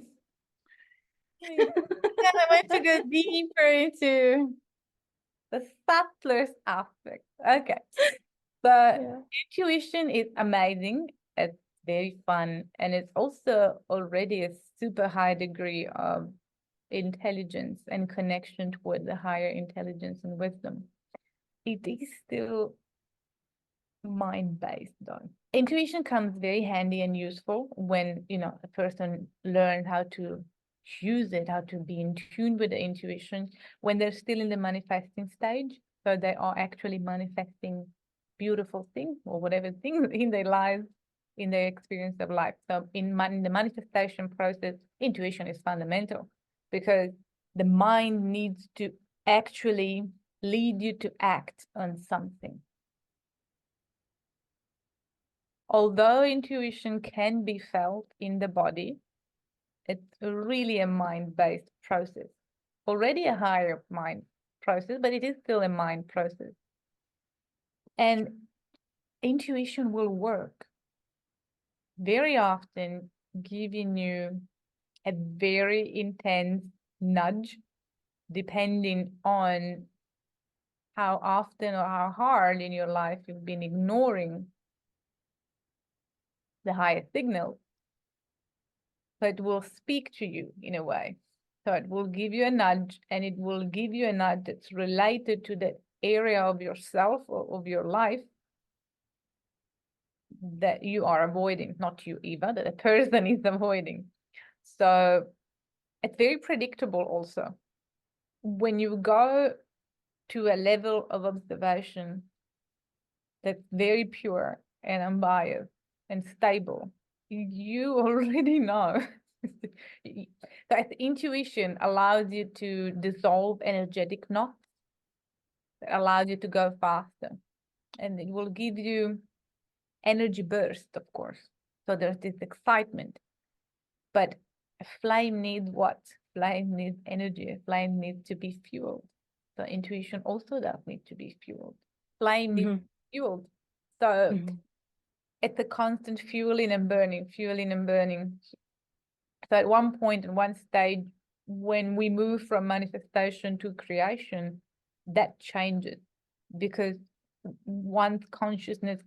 I want to go deeper into the subtlest aspect. Okay. So intuition is amazing. It's very fun. And it's also already a super high degree of intelligence and connection toward the higher intelligence and wisdom. It is still mind-based though. Intuition comes very handy and useful when, a person learns how to use it, how to be in tune with the intuition when they're still in the manifesting stage. So they are actually manifesting beautiful things or whatever things in their lives, in their experience of life. So in the manifestation process, intuition is fundamental because the mind needs to actually lead you to act on something. Although intuition can be felt in the body, it's really a mind-based process. Already a higher mind process, but it is still a mind process. And intuition will work very often, giving you a very intense nudge, depending on how often or how hard in your life you've been ignoring the higher signal. So it will speak to you in a way. So it will give you a nudge, and it will give you a nudge that's related to the area of yourself or of your life that you are avoiding, not you, Eva, that a person is avoiding. So it's very predictable also. When you go to a level of observation that's very pure and unbiased and stable, you already know. That intuition allows you to dissolve energetic knots, allows you to go faster, and it will give you energy burst, of course. So there's this excitement, but a flame needs what? Flame needs energy. A flame needs to be fueled. So intuition also does need to be fueled. Flame needs to be fueled. So it's a constant fueling and burning, fueling and burning. So at one point, in one stage, when we move from manifestation to creation, that changes because one's consciousness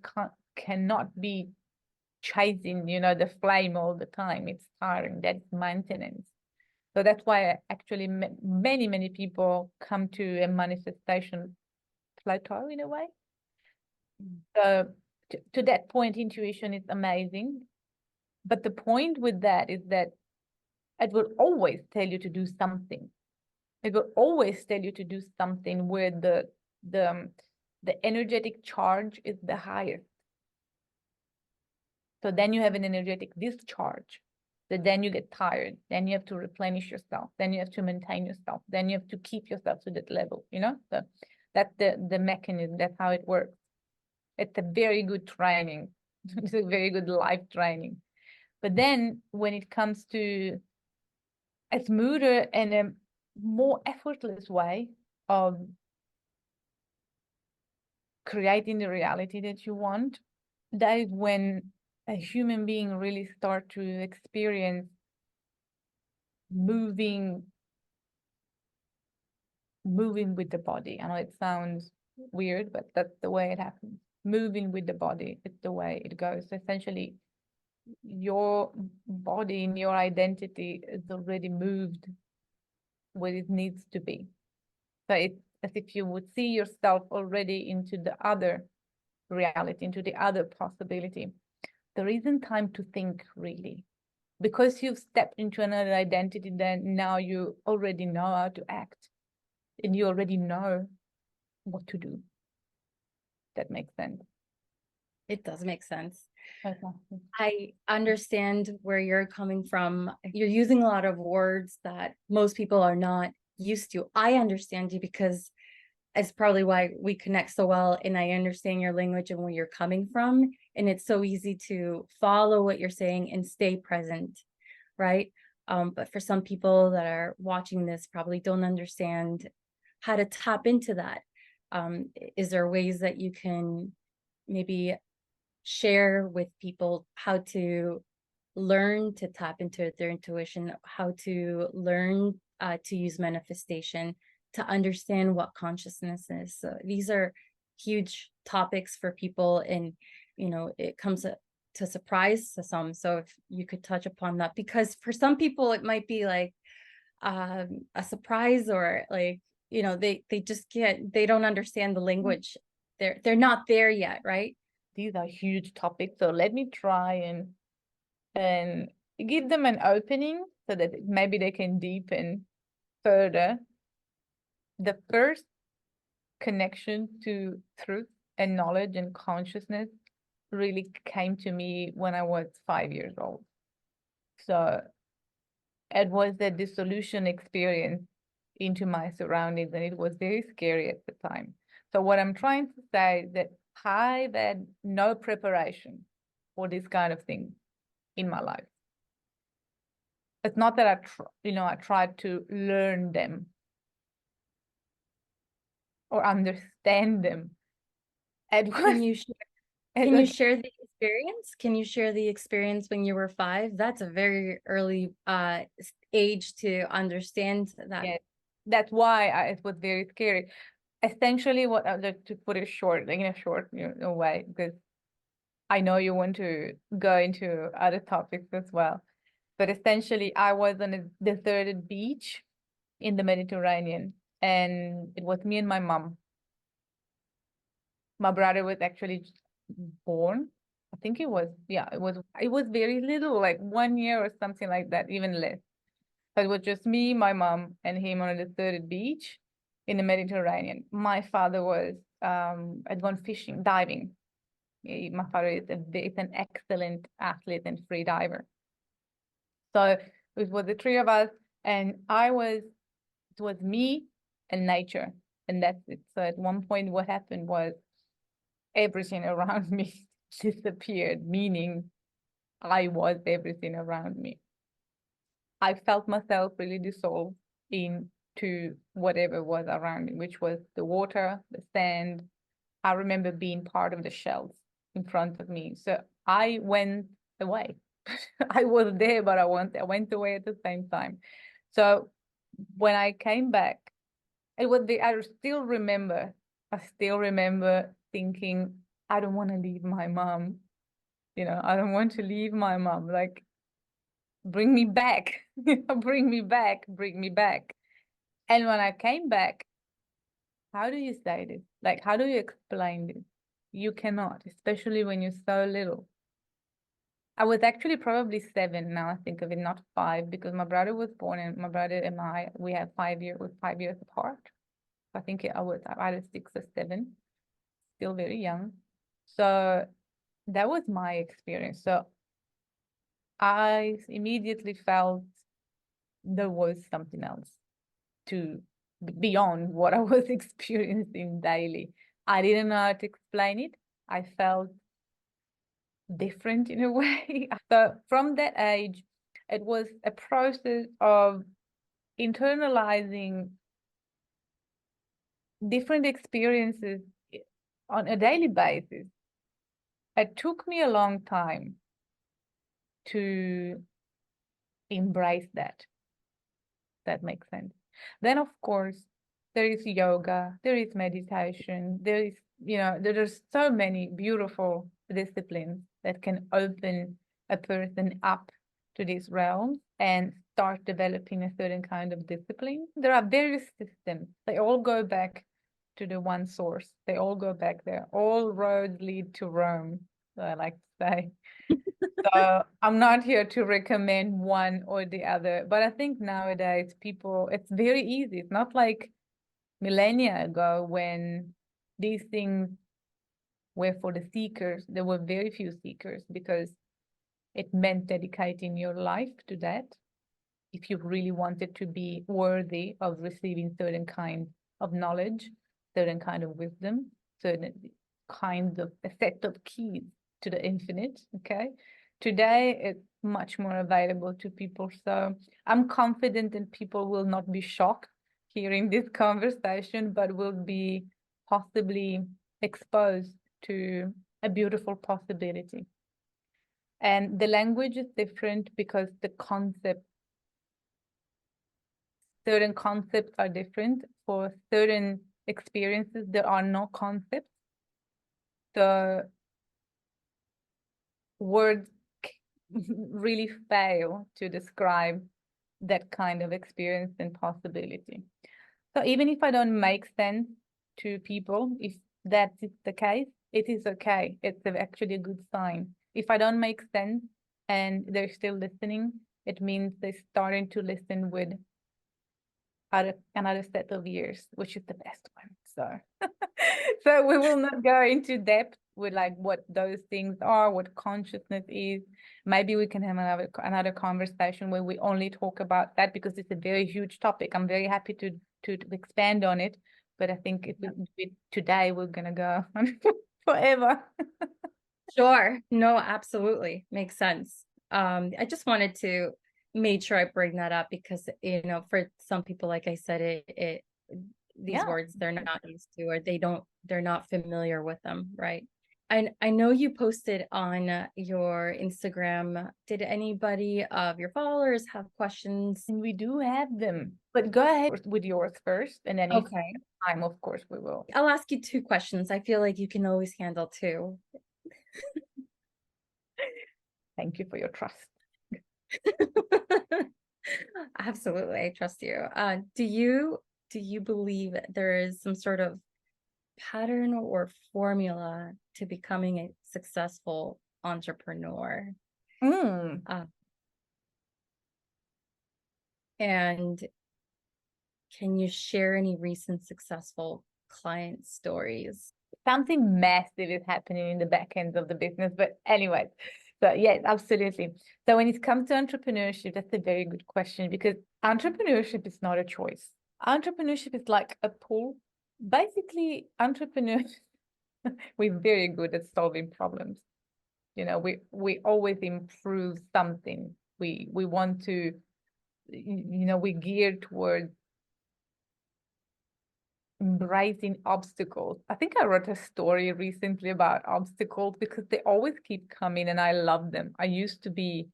cannot be chasing, the flame all the time. It's tiring. That's maintenance. So that's why actually many people come to a manifestation plateau in a way. So to that point, intuition is amazing. But the point with that is that it will always tell you to do something. It will always tell you to do something where the energetic charge is the highest. So then you have an energetic discharge. So then you get tired. Then you have to replenish yourself. Then you have to maintain yourself. Then you have to keep yourself to that level, you know? So that's the mechanism. That's how it works. It's a very good training. It's a very good life training. But then when it comes to a smoother and a more effortless way of creating the reality that you want, that is when a human being really start to experience moving with the body. I know it sounds weird, but that's the way it happens. Moving with the body, it's the way it goes. Essentially, your body and your identity is already moved where it needs to be. So it's as if you would see yourself already into the other reality, into the other possibility. There isn't time to think, really. Because you've stepped into another identity, then now you already know how to act. And you already know what to do. That makes sense. It does make sense. Okay. I understand where you're coming from. You're using a lot of words that most people are not used to. I understand you because it's probably why we connect so well, and I understand your language and where you're coming from. And it's so easy to follow what you're saying and stay present, right? But for some people that are watching this probably don't understand how to tap into that. Is there ways that you can maybe share with people how to learn to tap into their intuition, how to learn to use manifestation, to understand what consciousness is? So these are huge topics for people, and you know, it comes to surprise to some. So if you could touch upon that, because for some people it might be like a surprise, or like, you know, they just can't, they don't understand the language. They're not there yet, right? These are huge topics, so let me try and give them an opening so that maybe they can deepen further. The first connection to truth and knowledge and consciousness really came to me when I was 5 years old. So it was a dissolution experience into my surroundings, and it was very scary at the time. So what I'm trying to say is that I had no preparation for this kind of thing in my life. It's not that I tried to learn them or understand them. It was, Can you can you share the experience? Can you share the experience when you were 5? That's a very early age to understand that. Yeah, that's why it was very scary. Essentially, what to put it short, like in a short way, because I know you want to go into other topics as well. But essentially, I was on a deserted beach in the Mediterranean, and it was me and my mom. My brother was actually born. I think it was, yeah, it was very little, like 1 year or something like that, even less. But it was just me, my mom, and him on a deserted beach in the Mediterranean. My father was had gone fishing, diving. My father is an excellent athlete and free diver. So it was the three of us, and it was me and nature, and that's it. So at one point, what happened was everything around me disappeared, meaning I was everything around me. I felt myself really dissolve into whatever was around me, which was the water, the sand. I remember being part of the shells in front of me. So I went away. I was there, but I went away at the same time. So when I came back, I still remember thinking, I don't want to leave my mom. I don't want to leave my mom. Like, bring me back, bring me back, bring me back. And when I came back, how do you say this? Like, how do you explain this? You cannot, especially when you're so little. I was actually probably 7 now, I think of it, not 5, because my brother was born, and my brother and we have 5 years apart. I think I was either 6 or 7, still very young. So that was my experience. So I immediately felt there was something else to beyond what I was experiencing daily. I didn't know how to explain it. I felt different in a way. So from that age, it was a process of internalizing different experiences on a daily basis. It took me a long time to embrace that. That makes sense. Then, of course, there is yoga, there is meditation, there is, there's so many beautiful disciplines that can open a person up to these realms and start developing a certain kind of discipline. There are various systems. They all go back to the one source. They all go back there. All roads lead to Rome, so I like to say. So I'm not here to recommend one or the other, but I think nowadays people, it's very easy. It's not like millennia ago when these things were for the seekers. There were very few seekers because it meant dedicating your life to that if you really wanted to be worthy of receiving certain kind of knowledge, certain kind of wisdom, certain kind of a set of keys to the infinite. Okay. Today, it's much more available to people. So I'm confident that people will not be shocked hearing this conversation, but will be possibly exposed to a beautiful possibility. And the language is different because certain concepts are different. For certain experiences, there are no concepts. The words really fail to describe that kind of experience and possibility. So even if I don't make sense to people, if that is the case, it is okay. It's actually a good sign. If I don't make sense and they're still listening, it means they're starting to listen with another set of ears, which is the best one. So, so we will not go into depth with like what those things are, what consciousness is. Maybe we can have another conversation where we only talk about that because it's a very huge topic. I'm very happy to expand on it, but I think today we're gonna go on forever. Sure. No, absolutely. Makes sense. I just wanted to make sure I bring that up because, for some people, like I said, these words they're not used to, or they're not familiar with them, right? I know you posted on your Instagram. Did anybody of your followers have questions? And we do have them, but go ahead with yours first, and then okay. Time, of course, we will. I'll ask you 2 questions. I feel like you can always handle 2. Thank you for your trust. Absolutely, I trust you. Do you believe there is some sort of pattern or formula to becoming a successful entrepreneur? And can you share any recent successful client stories? Something massive is happening in the back end of the business, but anyways, so yes, absolutely. So when it comes to entrepreneurship, that's a very good question because entrepreneurship is not a choice. Entrepreneurship is like a pull. Basically, entrepreneurs, we're very good at solving problems. We always improve something. We want to, we gear towards embracing obstacles. I think I wrote a story recently about obstacles because they always keep coming and I love them. I used to be,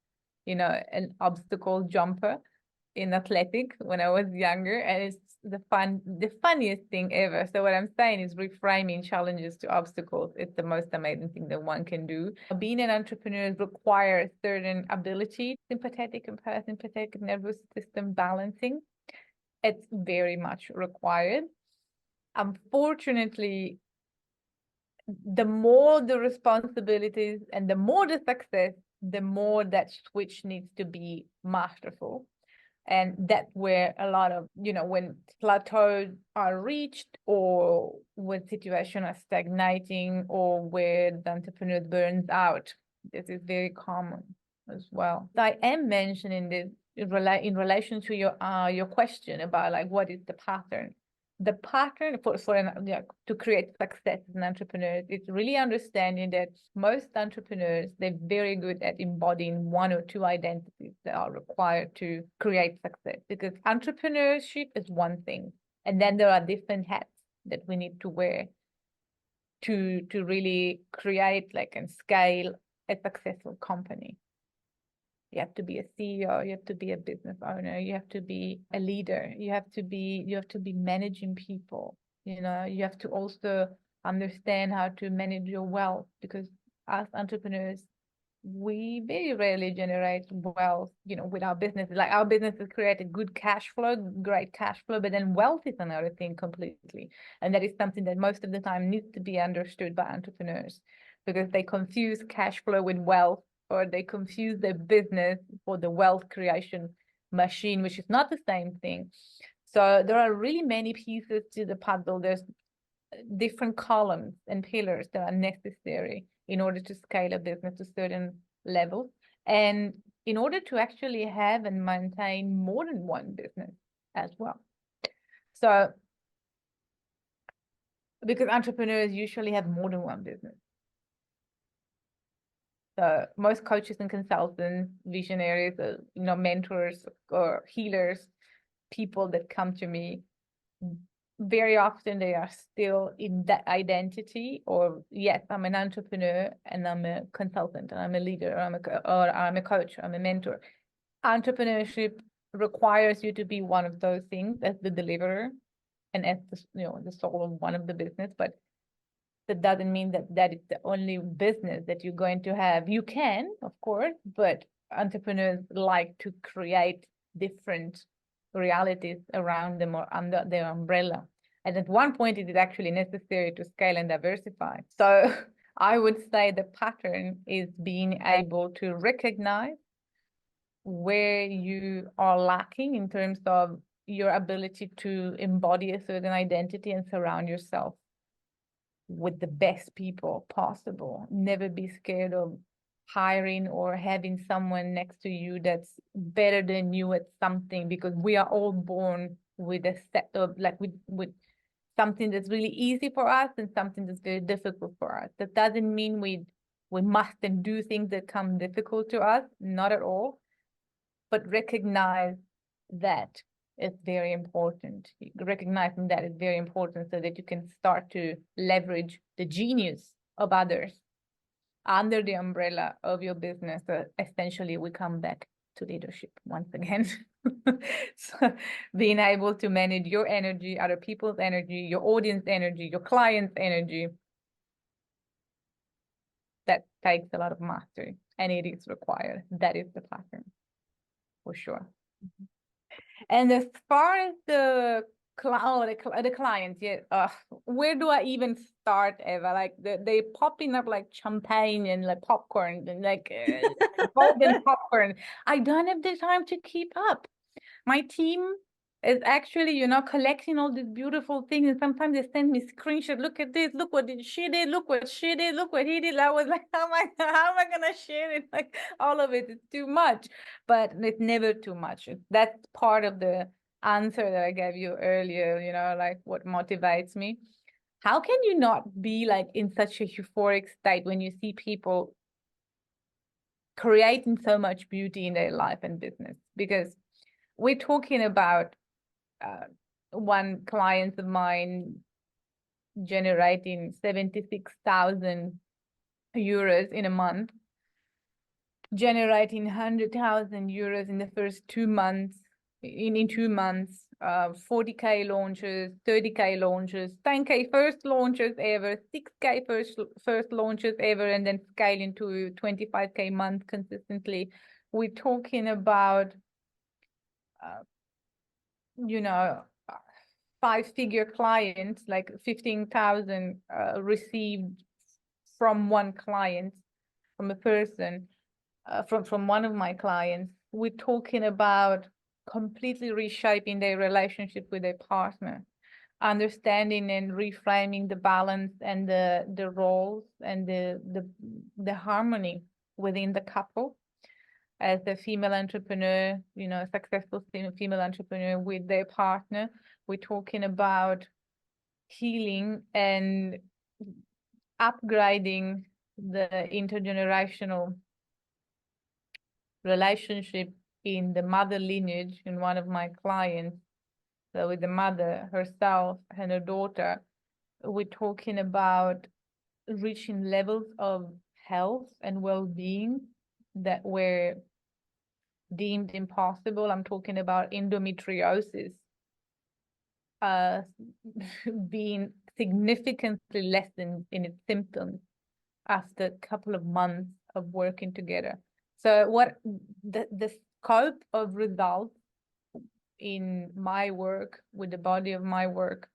an obstacle jumper in athletic when I was younger, and it's the funniest thing ever. So what I'm saying is reframing challenges to obstacles. It's the most amazing thing that one can do. Being an entrepreneur requires certain ability, sympathetic and parasympathetic nervous system balancing. It's very much required. Unfortunately, the more the responsibilities and the more the success, the more that switch needs to be masterful. And that's where a lot of, when plateaus are reached, or when situations are stagnating, or where the entrepreneur burns out, this is very common as well. I am mentioning this in relation to your question about like what is the pattern. The pattern to create success as an entrepreneur is really understanding that most entrepreneurs, they're very good at embodying one or two identities that are required to create success. Because entrepreneurship is one thing, and then there are different hats that we need to wear to really create like and scale a successful company. You have to be a CEO, you have to be a business owner, you have to be a leader, you have to be managing people, you have to also understand how to manage your wealth, because as entrepreneurs, we very rarely generate wealth, with our businesses. Like our businesses create a good cash flow, great cash flow, but then wealth is another thing completely. And that is something that most of the time needs to be understood by entrepreneurs, because they confuse cash flow with wealth, or they confuse their business for the wealth creation machine, which is not the same thing. So there are really many pieces to the puzzle. There's different columns and pillars that are necessary in order to scale a business to certain levels, and in order to actually have and maintain more than one business as well. So, because entrepreneurs usually have more than one business. So most coaches and consultants, visionaries, mentors or healers, people that come to me, very often they are still in that identity, or yes, I'm an entrepreneur and I'm a consultant and I'm a leader, or I'm a coach, I'm a mentor. Entrepreneurship requires you to be one of those things as the deliverer and as the soul of one of the business, but that doesn't mean that is the only business that you're going to have. You can, of course, but entrepreneurs like to create different realities around them or under their umbrella. And at one point, it is actually necessary to scale and diversify. So I would say the pattern is being able to recognize where you are lacking in terms of your ability to embody a certain identity and surround yourself with the best people possible. Never be scared of hiring or having someone next to you that's better than you at something, because we are all born with a set of with something that's really easy for us and something that's very difficult for us. That doesn't mean we mustn't do things that come difficult to us, not at all, but recognize that it's very important. Recognizing that is very important so that you can start to leverage the genius of others under the umbrella of your business. So essentially, we come back to leadership once again. So being able to manage your energy, other people's energy, your audience energy, your client's energy, that takes a lot of mastery, and it is required. That is the pattern, for sure. Mm-hmm. And as far as the clients, yeah, where do I even start, Eva? Like they popping up like champagne and like popcorn and like golden popcorn. I don't have the time to keep up. My team is actually, collecting all these beautiful things, and sometimes they send me screenshots. Look at this. Look what she did. Look what she did. Look what he did. I was like, how am I gonna share it? Like all of it is too much, but it's never too much. That's part of the answer that I gave you earlier. Like what motivates me. How can you not be like in such a euphoric state when you see people creating so much beauty in their life and business? Because we're talking about one client of mine generating 76,000 euros in a month, generating 100,000 euros in the first 2 months, in 2 months, 40K launches, 30K launches, 10K first launches ever, 6K first launches ever, and then scaling to 25K month consistently. We're talking about 5-figure clients, like 15,000 received from one client, from a person, from one of my clients. We're talking about completely reshaping their relationship with their partner, understanding and reframing the balance and the roles and the harmony within the couple. As a female entrepreneur, you know, a successful female entrepreneur with their partner, we're talking about healing and upgrading the intergenerational relationship in the mother lineage in one of my clients. So with the mother herself and her daughter, we're talking about reaching levels of health and well-being that were deemed impossible. I'm talking about endometriosis being significantly lessened in its symptoms after a couple of months of working together. So what the scope of results in my work with the body of my work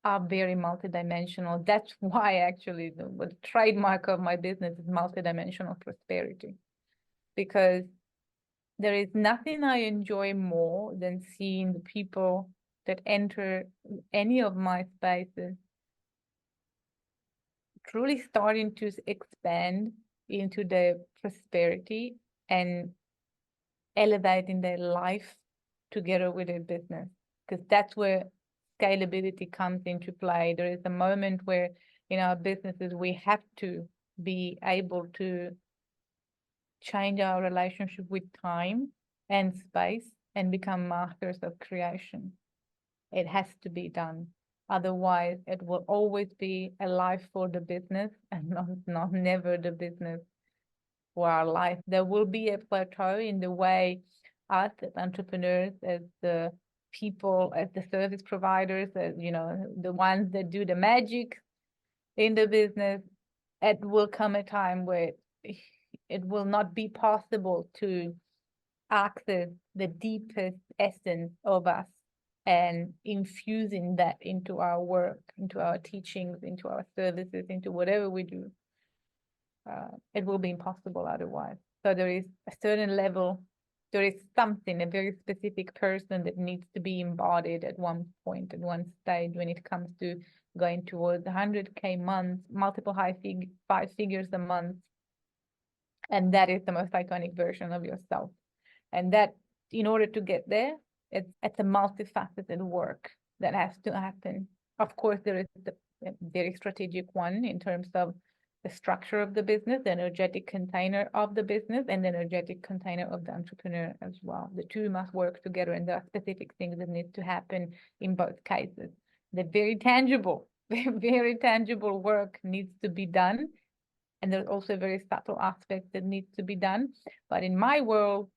are very multidimensional. That's why actually the trademark of my business is multidimensional prosperity, because there is nothing I enjoy more than seeing the people that enter any of my spaces truly starting to expand into their prosperity and elevating their life together with their business, because that's where scalability comes into play. There is a moment where in our businesses we have to be able to change our relationship with time and space and become masters of creation. It has to be done. Otherwise, it will always be a life for the business and not never the business for our life. There will be a plateau in the way us as entrepreneurs, as the people, as the service providers, as you know, the ones that do the magic in the business, it will come a time where it will not be possible to access the deepest essence of us and infusing that into our work, into our teachings, into our services, into whatever we do. It will be impossible otherwise. So there is a certain level, there is something, a very specific person that needs to be embodied at one point, at one stage when it comes to going towards 100K months, multiple five figures a month. And that is the most iconic version of yourself. And that, in order to get there, it's a multifaceted work that has to happen. Of course, there is the very strategic one in terms of the structure of the business, the energetic container of the business, and the energetic container of the entrepreneur as well. The two must work together, and there are specific things that need to happen in both cases. The very tangible, very tangible work needs to be done. And there's also a very subtle aspect that needs to be done. But in my world,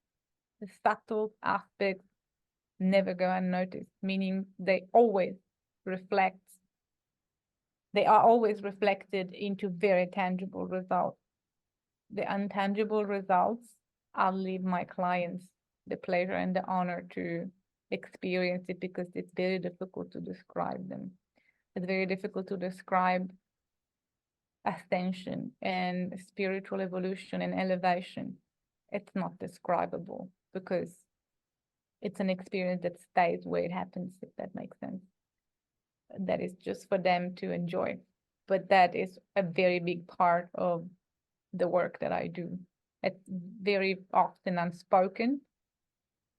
the subtle aspects never go unnoticed, meaning they are always reflected into very tangible results. The intangible results, I'll leave my clients the pleasure and the honor to experience it, because it's very difficult to describe them. It's very difficult to describe ascension and spiritual evolution and elevation. It's not describable because it's an experience that stays where it happens, if that makes sense. That is just for them to enjoy. But that is a very big part of the work that I do. It's very often unspoken,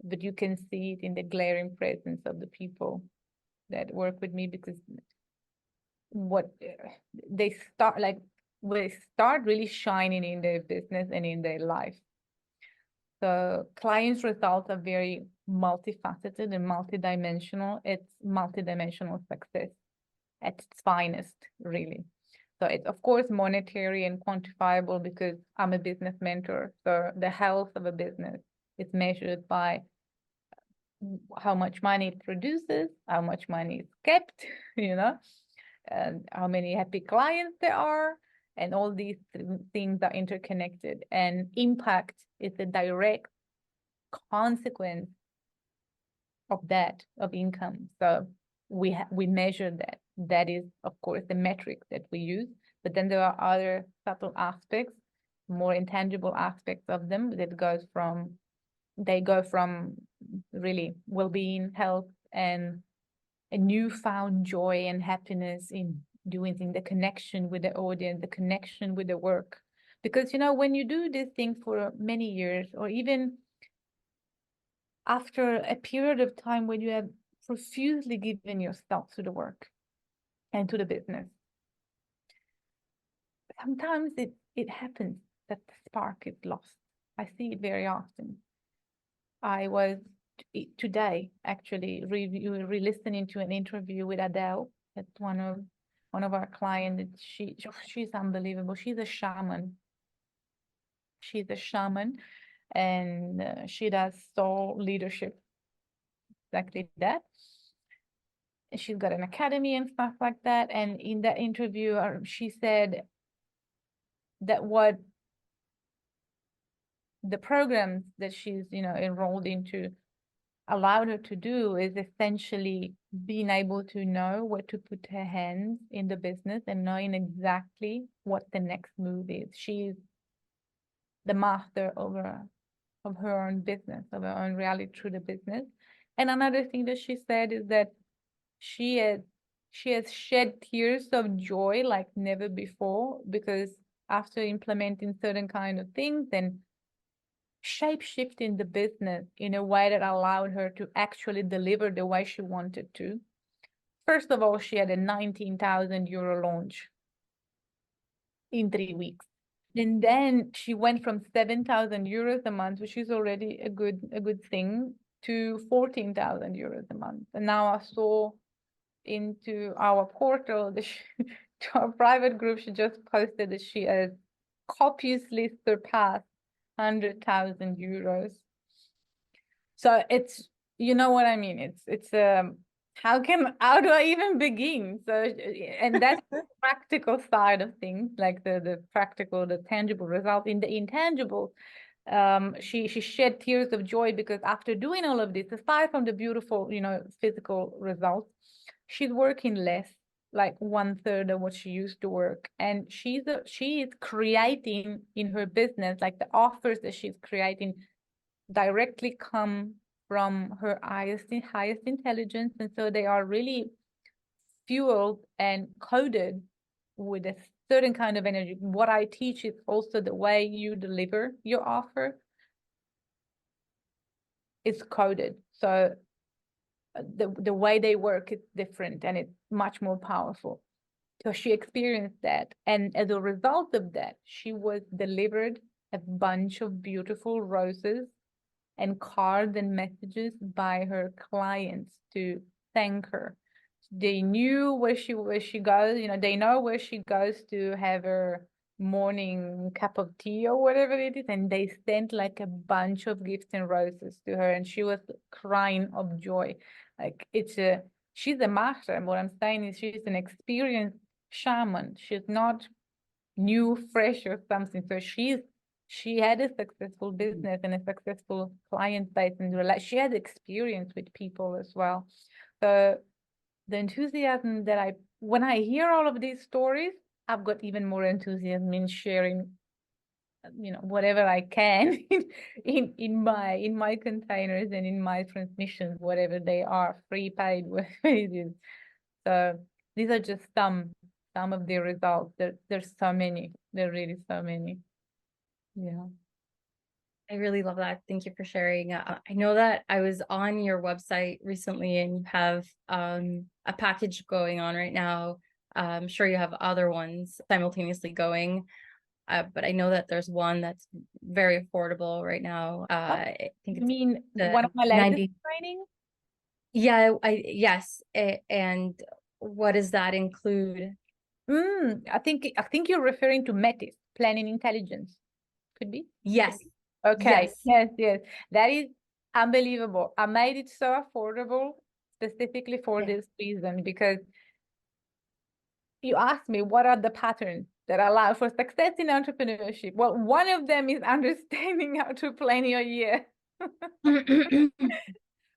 but you can see it in the glaring presence of the people that work with me, because what they start really shining in their business and in their life. So clients' results are very multifaceted and multidimensional. It's multidimensional success at its finest, really. So it's of course monetary and quantifiable, because I'm a business mentor. So the health of a business is measured by how much money it produces, how much money is kept, you know, and how many happy clients there are, and all these things are interconnected. And impact is the direct consequence of that, of income. So we measure that. That is, of course, the metric that we use. But then there are other subtle aspects, more intangible aspects of them, that goes from they go from really well-being, health, and a newfound joy and happiness in doing things, the connection with the audience, the connection with the work. Because, when you do this thing for many years, or even after a period of time when you have profusely given yourself to the work and to the business, sometimes it happens that the spark is lost. I see it very often. I was today actually re-listening to an interview with Adele. That's one of our clients. She's unbelievable. She's a shaman. And she does soul leadership, exactly that. She's got an academy and stuff like that. And in that interview, she said that what the programs that she's enrolled into allowed her to do is essentially being able to know where to put her hands in the business and knowing exactly what the next move is. She's the master of her own business, of her own reality through the business. And another thing that she said is that she has shed tears of joy like never before, because after implementing certain kind of things and shape-shifting the business in a way that allowed her to actually deliver the way she wanted to. First of all, she had a 19,000 euro launch in 3 weeks. And then she went from 7,000 euros a month, which is already a good thing, to 14,000 euros a month. And now I saw into our portal, to our private group, she just posted that she has copiously surpassed 100,000 euros. So it's, you know what I mean? It's how do I even begin? So, and that's the practical side of things, like the practical, the tangible result. In the intangible, she shed tears of joy, because after doing all of this, aside from the beautiful, physical results, she's working less, like 1/3 of what she used to work. And she is creating in her business, like the offers that she's creating directly come from her highest intelligence. And so they are really fueled and coded with a certain kind of energy. What I teach is also the way you deliver your offer is coded. So the way they work is different, and it's much more powerful. So she experienced that. And as a result of that, she was delivered a bunch of beautiful roses and cards and messages by her clients to thank her. They knew where she goes, they know where she goes to have her morning cup of tea or whatever it is, and they sent like a bunch of gifts and roses to her, and she was crying of joy. Like she's a master, and what I'm saying is she's an experienced shaman. She's not new, fresh or something. So she had a successful business and a successful client base, and she had experience with people as well. So the enthusiasm that when I hear all of these stories, I've got even more enthusiasm in sharing, whatever I can in my containers and in my transmissions, whatever they are, free, paid, whatever it is. So these are just some of the results. There's so many. There are really so many. Yeah. I really love that. Thank you for sharing. I know that I was on your website recently, and you have a package going on right now. I'm sure you have other ones simultaneously going, but I know that there's one that's very affordable right now. I think You it's mean the one of my latest 90. training? Yeah, yes. And what does that include? I think you're referring to Metis, planning intelligence. Could be. Yes. Okay. Yes. Yes. That is unbelievable. I made it so affordable specifically for this reason, because you asked me what are the patterns that allow for success in entrepreneurship. Well, one of them is understanding how to plan your year,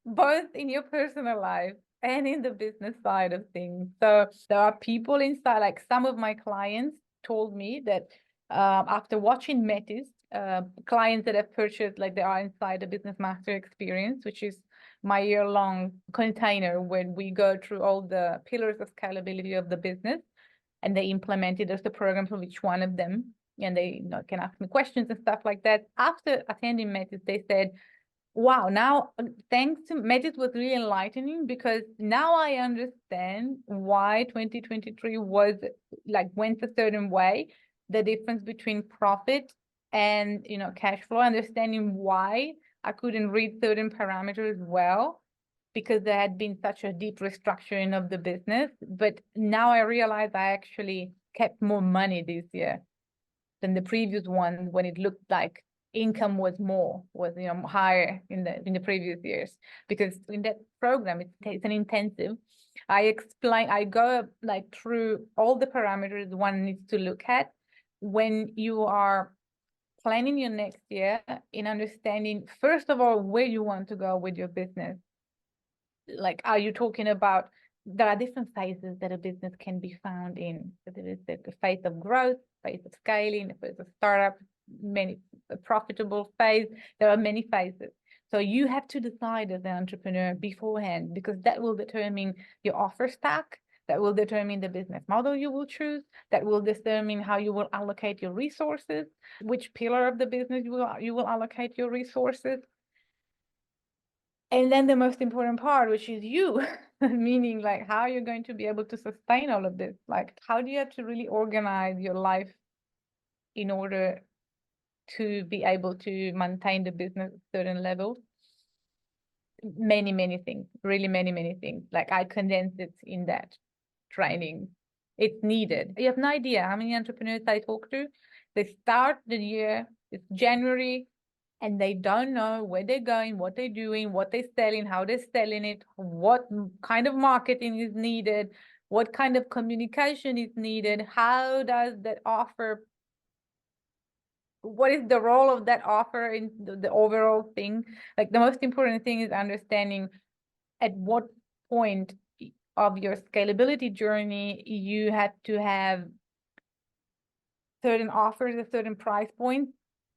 both in your personal life and in the business side of things. So there are people inside, like some of my clients told me that after watching Metis clients that have purchased, like they are inside the Business Master Experience, which is my year-long container when we go through all the pillars of scalability of the business, and they implemented as the program for each one of them, and they can ask me questions and stuff like that. After attending Metis, they said, wow, now thanks to Metis was really enlightening, because now I understand why 2023 was went a certain way, the difference between profit and cash flow, understanding why I couldn't read certain parameters well, because there had been such a deep restructuring of the business. But now I realize I actually kept more money this year than the previous one, when it looked like income was higher in the previous years. Because in that program, it's an intensive. I go through all the parameters one needs to look at when you are planning your next year, in understanding, first of all, where you want to go with your business. Like, are you talking about, there are different phases that a business can be found in. There is the phase of growth, phase of scaling, the phase of startup, a profitable phase. There are many phases. So you have to decide as an entrepreneur beforehand, because that will determine your offer stack, that will determine the business model you will choose, that will determine how you will allocate your resources, which pillar of the business you will allocate your resources. And then the most important part, which is you, meaning like how you're going to be able to sustain all of this. Like, how do you have to really organize your life in order to be able to maintain the business at certain levels? Many things, really many things. Like, I condensed it in that training. It's needed. You have no idea how many entrepreneurs I talk to. They start the year, it's January, and they don't know where they're going, what they're doing, what they're selling, how they're selling it, what kind of marketing is needed, what kind of communication is needed, how does that offer, what is the role of that offer in the overall thing. Like, the most important thing is understanding at what point of your scalability journey you had to have certain offers at certain price points,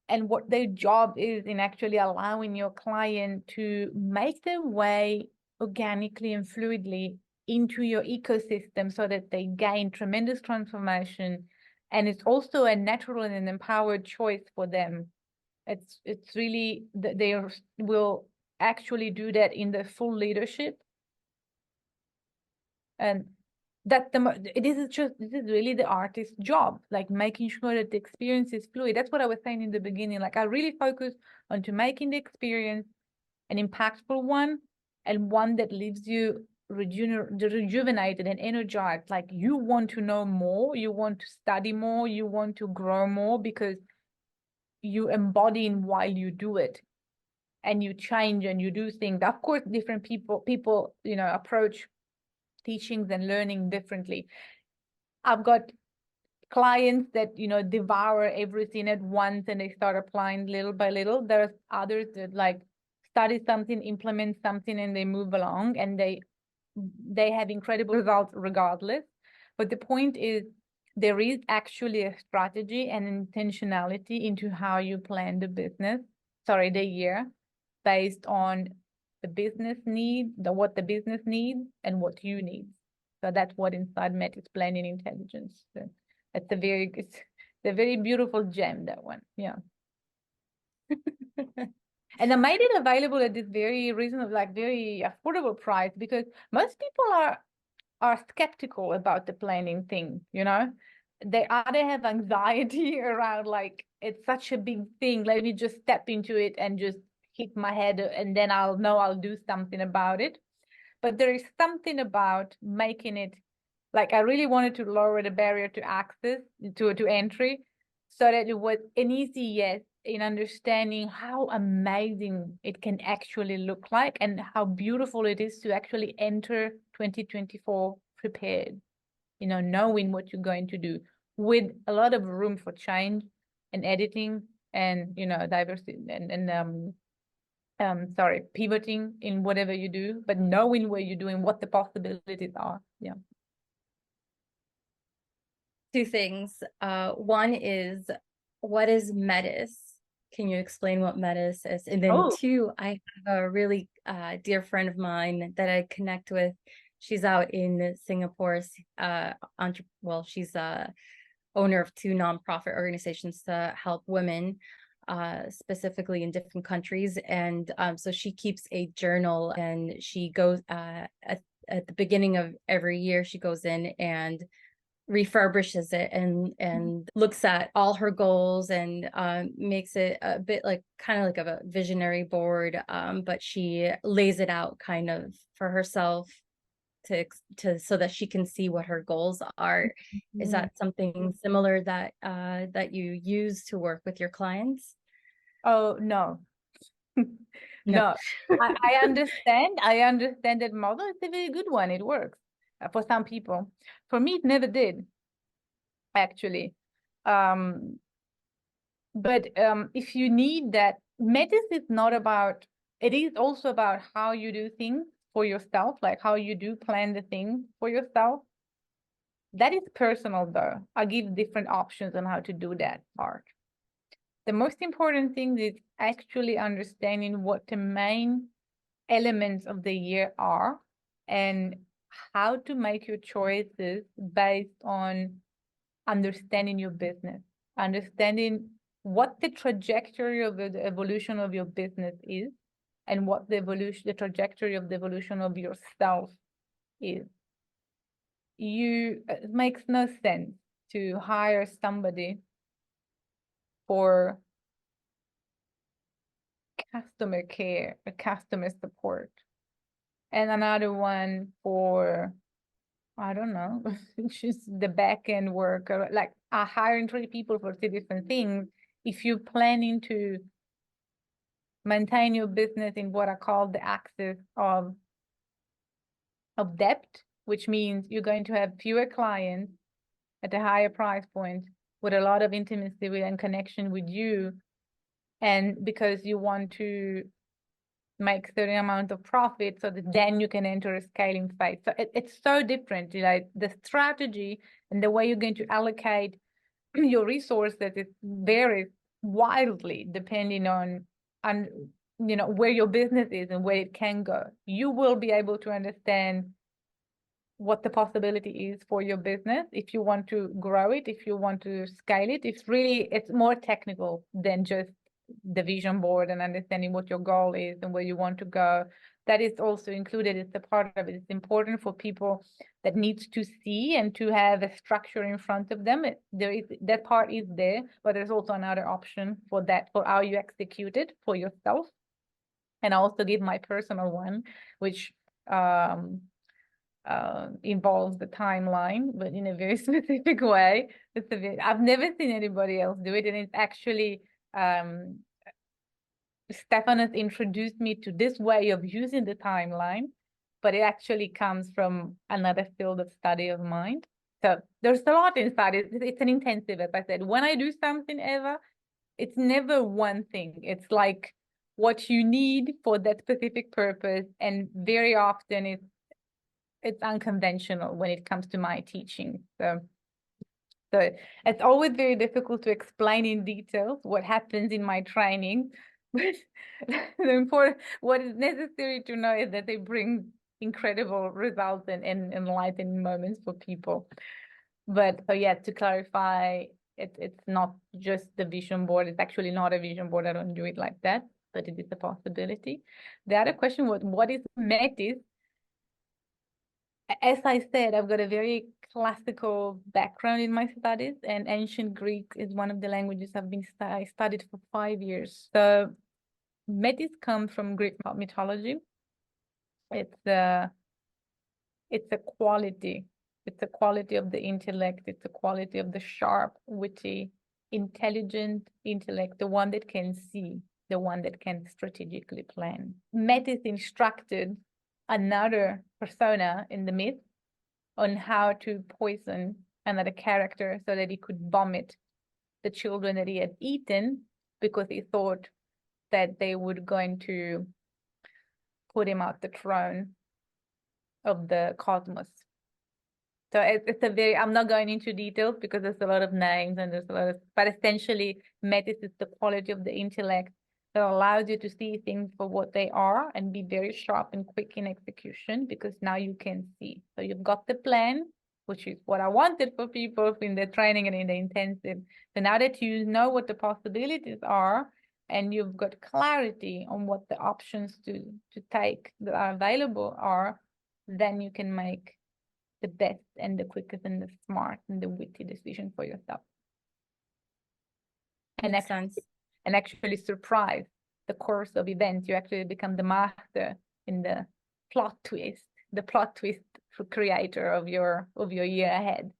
and what their job is in actually allowing your client to make their way organically and fluidly into your ecosystem, so that they gain tremendous transformation. And it's also a natural and an empowered choice for them. It's really, they will actually do that in their full leadership. And that this is really the artist's job, like making sure that the experience is fluid. That's what I was saying in the beginning. Like, I really focus on to making the experience an impactful one, and one that leaves you rejuvenated and energized. Like, you want to know more, you want to study more, you want to grow more, because you embody in while you do it, and you change and you do things. Of course, different people approach teachings and learning differently. I've got clients that devour everything at once, and they start applying little by little. There's others that like study something, implement something, and they move along, and they have incredible results regardless. But the point is, there is actually a strategy and intentionality into how you plan the year, based on the business need, what the business needs and what you need. So that's what inside Metis planning intelligence. So it's a very beautiful gem, that one. Yeah. And I made it available at this very reasonable, like very affordable price, because most people are skeptical about the planning thing. They either have anxiety around, like, it's such a big thing, let me just step into it and just hit my head, and then I'll know I'll do something about it. But there is something about making it, like, I really wanted to lower the barrier to access, to entry, so that it was an easy yes in understanding how amazing it can actually look like, and how beautiful it is to actually enter 2024 prepared, knowing what you're going to do, with a lot of room for change and editing and, diversity and pivoting in whatever you do, but knowing where you're doing, what the possibilities are. Yeah. Two things. One is, what is Metis? can you explain what Metis is? And then Oh, two, I have a really dear friend of mine that I connect with. She's out in Singapore. Well, she's owner of two nonprofit organizations to help women, specifically in different countries. And so she keeps a journal, and she goes at the beginning of every year, she goes in and refurbishes it and looks at all her goals and makes it a bit like kind of like a visionary board, but she lays it out kind of for herself to so that she can see what her goals are. Is that something similar that that you use to work with your clients? oh no. No. No, I understand. I understand that model. It's a very good one. It works for some people. For me, it never did, actually. Um, but if you need that, Metis is not about, it is also about how you do things for yourself, like how you do plan the thing for yourself. That is personal, though. I give different options on how to do that part. The most important thing is actually understanding what the main elements of the year are and how to make your choices based on understanding your business, understanding what the trajectory of the evolution of your business is and what the trajectory of the evolution of yourself is. It makes no sense to hire somebody for customer care, customer support, and another one for, I don't know, just the back end work, or like hiring 3 people for 3 different things. If you're planning to maintain your business in what I call the axis of depth, which means you're going to have fewer clients at a higher price point with a lot of intimacy and connection with you, and because you want to make certain amount of profit so that then you can enter a scaling phase. So it's so different. Like the strategy and the way you're going to allocate your resources, it varies wildly depending on where your business is and where it can go. You will be able to understand what the possibility is for your business if you want to grow it, if you want to scale it. It's more technical than just the vision board and understanding what your goal is and where you want to go. That is also included. It's a part of it. It's important for people that needs to see and to have a structure in front of them. That part is there, but there's also another option for that, for how you execute it for yourself. And I also give my personal one, which involves the timeline, but in a very specific way. I've never seen anybody else do it, and it's actually Stefan has introduced me to this way of using the timeline, but it actually comes from another field of study of mind. So there's a lot inside it. It's an intensive, as I said. When I do something, Eva, it's never one thing. It's like what you need for that specific purpose, and very often it's unconventional when it comes to my teaching. So it's always very difficult to explain in detail what happens in my training. But what is necessary to know is that they bring incredible results and enlightening moments for people. But so yeah, to clarify, it's not just the vision board. It's actually not a vision board. I don't do it like that, but it is a possibility. The other question was, what is Metis? As I said, I've got a very classical background in my studies, and ancient Greek is one of the languages I studied for 5 years. So Metis comes from Greek mythology. It's a quality. It's a quality of the intellect. It's a quality of the sharp, witty, intelligent intellect, the one that can see, the one that can strategically plan. Metis instructed another persona in the myth on how to poison another character so that he could vomit the children that he had eaten, because he thought that they were going to put him out the throne of the cosmos. So it's a very, I'm not going into details because there's a lot of names and there's a lot of, but essentially Metis is the quality of the intellect that allows you to see things for what they are and be very sharp and quick in execution, because now you can see. So you've got the plan, which is what I wanted for people in the training and in the intensive. So now that you know what the possibilities are and you've got clarity on what the options to take that are available are, then you can make the best and the quickest and the smart and the witty decision for yourself. Makes sense. And actually surprise the course of events. You actually become the master in the plot twist creator of your year ahead.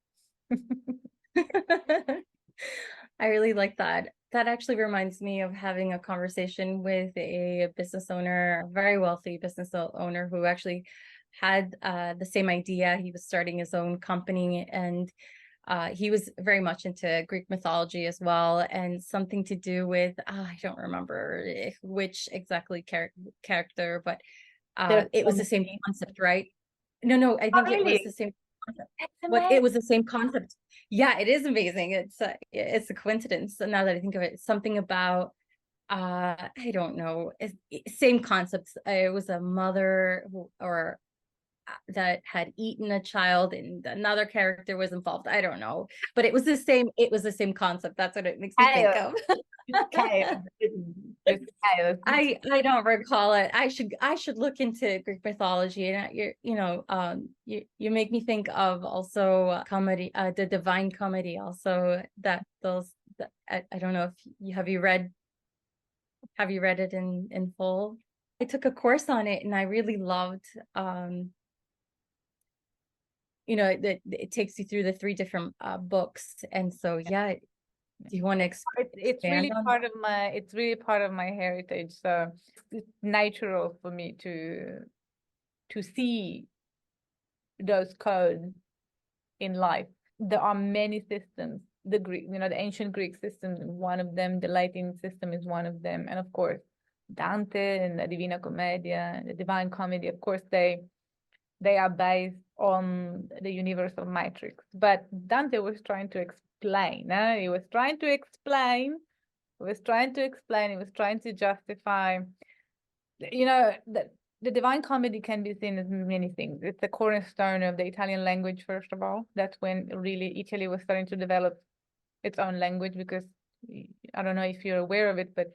I really like that. That actually reminds me of having a conversation with a business owner, a very wealthy business owner who actually had the same idea. He was starting his own company, and he was very much into Greek mythology as well, and something to do with, I don't remember which exactly character, but it was the same concept, right? No, I think it was the same concept. But it was the same concept. Yeah, it is amazing. It's a coincidence. So now that I think of it, something about I don't know, same concepts. It was a mother or that had eaten a child and another character was involved. I don't know, but it was the same concept. That's what it makes me think of. Chaos. It's chaos. I don't recall it. I should look into Greek mythology, and you make me think of also comedy, the Divine Comedy. Also, I don't know if you read it in full. I took a course on it, and I really loved that it takes you through the 3 different books, and so yeah. Do you want to expand? It's really part of my heritage. So it's natural for me to see those codes in life. There are many systems. The Greek, the ancient Greek system is one of them. The Latin system is one of them, and of course, Dante and the Divina Commedia, the Divine Comedy. Of course, they are based on the universal matrix. But Dante was trying to explain. He was trying to explain. He was trying to justify. The Divine Comedy can be seen as many things. It's the cornerstone of the Italian language, first of all. That's when really Italy was starting to develop its own language, because I don't know if you're aware of it, but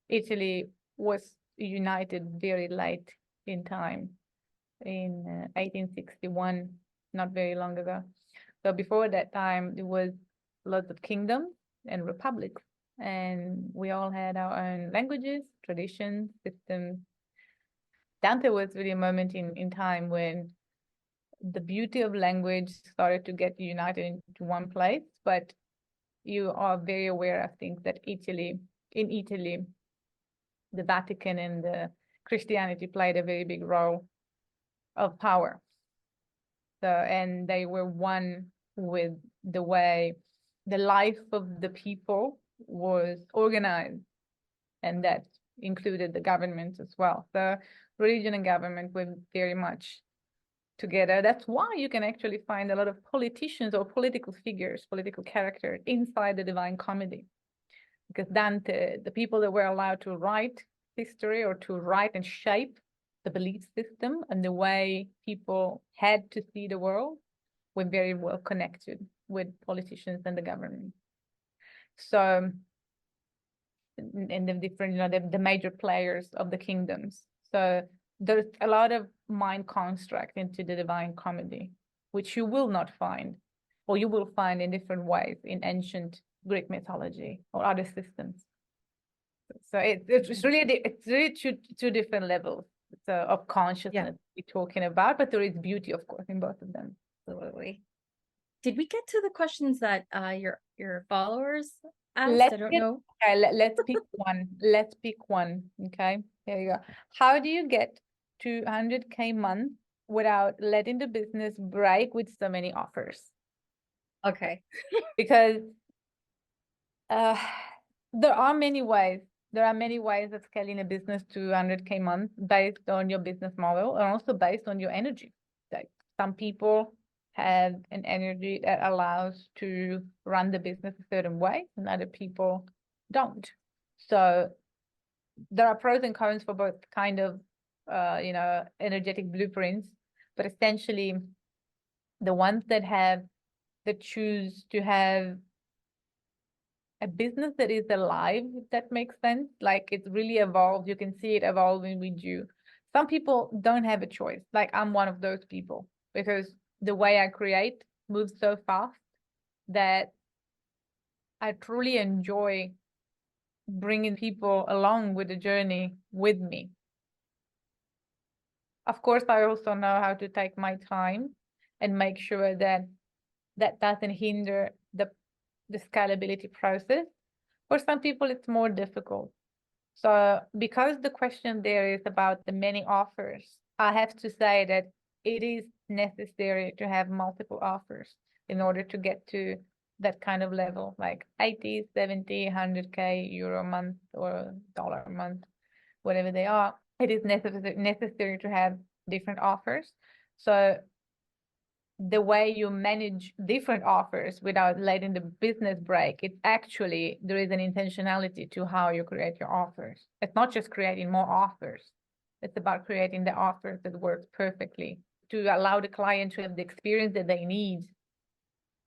Italy was united very late in time, in 1861, not very long ago. So before that time, there was lots of kingdoms and republics, and we all had our own languages, traditions, systems. Dante was really a moment in time when the beauty of language started to get united into one place. But you are very aware, I think, that in Italy, the Vatican and the Christianity played a very big role of power. So, and they were one with the way the life of the people was organized, and that included the government as well. So religion and government were very much together. That's why you can actually find a lot of politicians or political figures, political characters inside the Divine Comedy. Because Dante, the people that were allowed to write history or to write and shape the belief system and the way people had to see the world, were very well connected with politicians and the government. So, and the different, the major players of the kingdoms. So there's a lot of mind construct into the Divine Comedy, which you will not find, or you will find in different ways in ancient Greek mythology or other systems. So it's really two different levels of consciousness we're talking about, but there is beauty, of course, in both of them. Absolutely. Did we get to the questions that your followers asked? I don't know. Okay, let's pick one. Let's pick one. Okay, here you go. How do you get to 100K month without letting the business break with so many offers? Okay. Because there are many ways. There are many ways of scaling a business to 100K month based on your business model and also based on your energy. Like some people have an energy that allows to run the business a certain way, and other people don't. So there are pros and cons for both kind of, energetic blueprints, but essentially the ones that choose to have a business that is alive, if that makes sense, like it's really evolved. You can see it evolving with you. Some people don't have a choice. Like I'm one of those people, because the way I create moves so fast that I truly enjoy bringing people along with the journey with me. Of course, I also know how to take my time and make sure that that doesn't hinder the scalability process. For some people, it's more difficult. So because the question there is about the many offers, I have to say that it is necessary to have multiple offers in order to get to that kind of level, like 80, 70, 100K euro a month or dollar a month, whatever they are. It is necessary to have different offers. So the way you manage different offers without letting the business break, it's actually, there is an intentionality to how you create your offers. It's not just creating more offers. It's about creating the offers that work perfectly to allow the client to have the experience that they need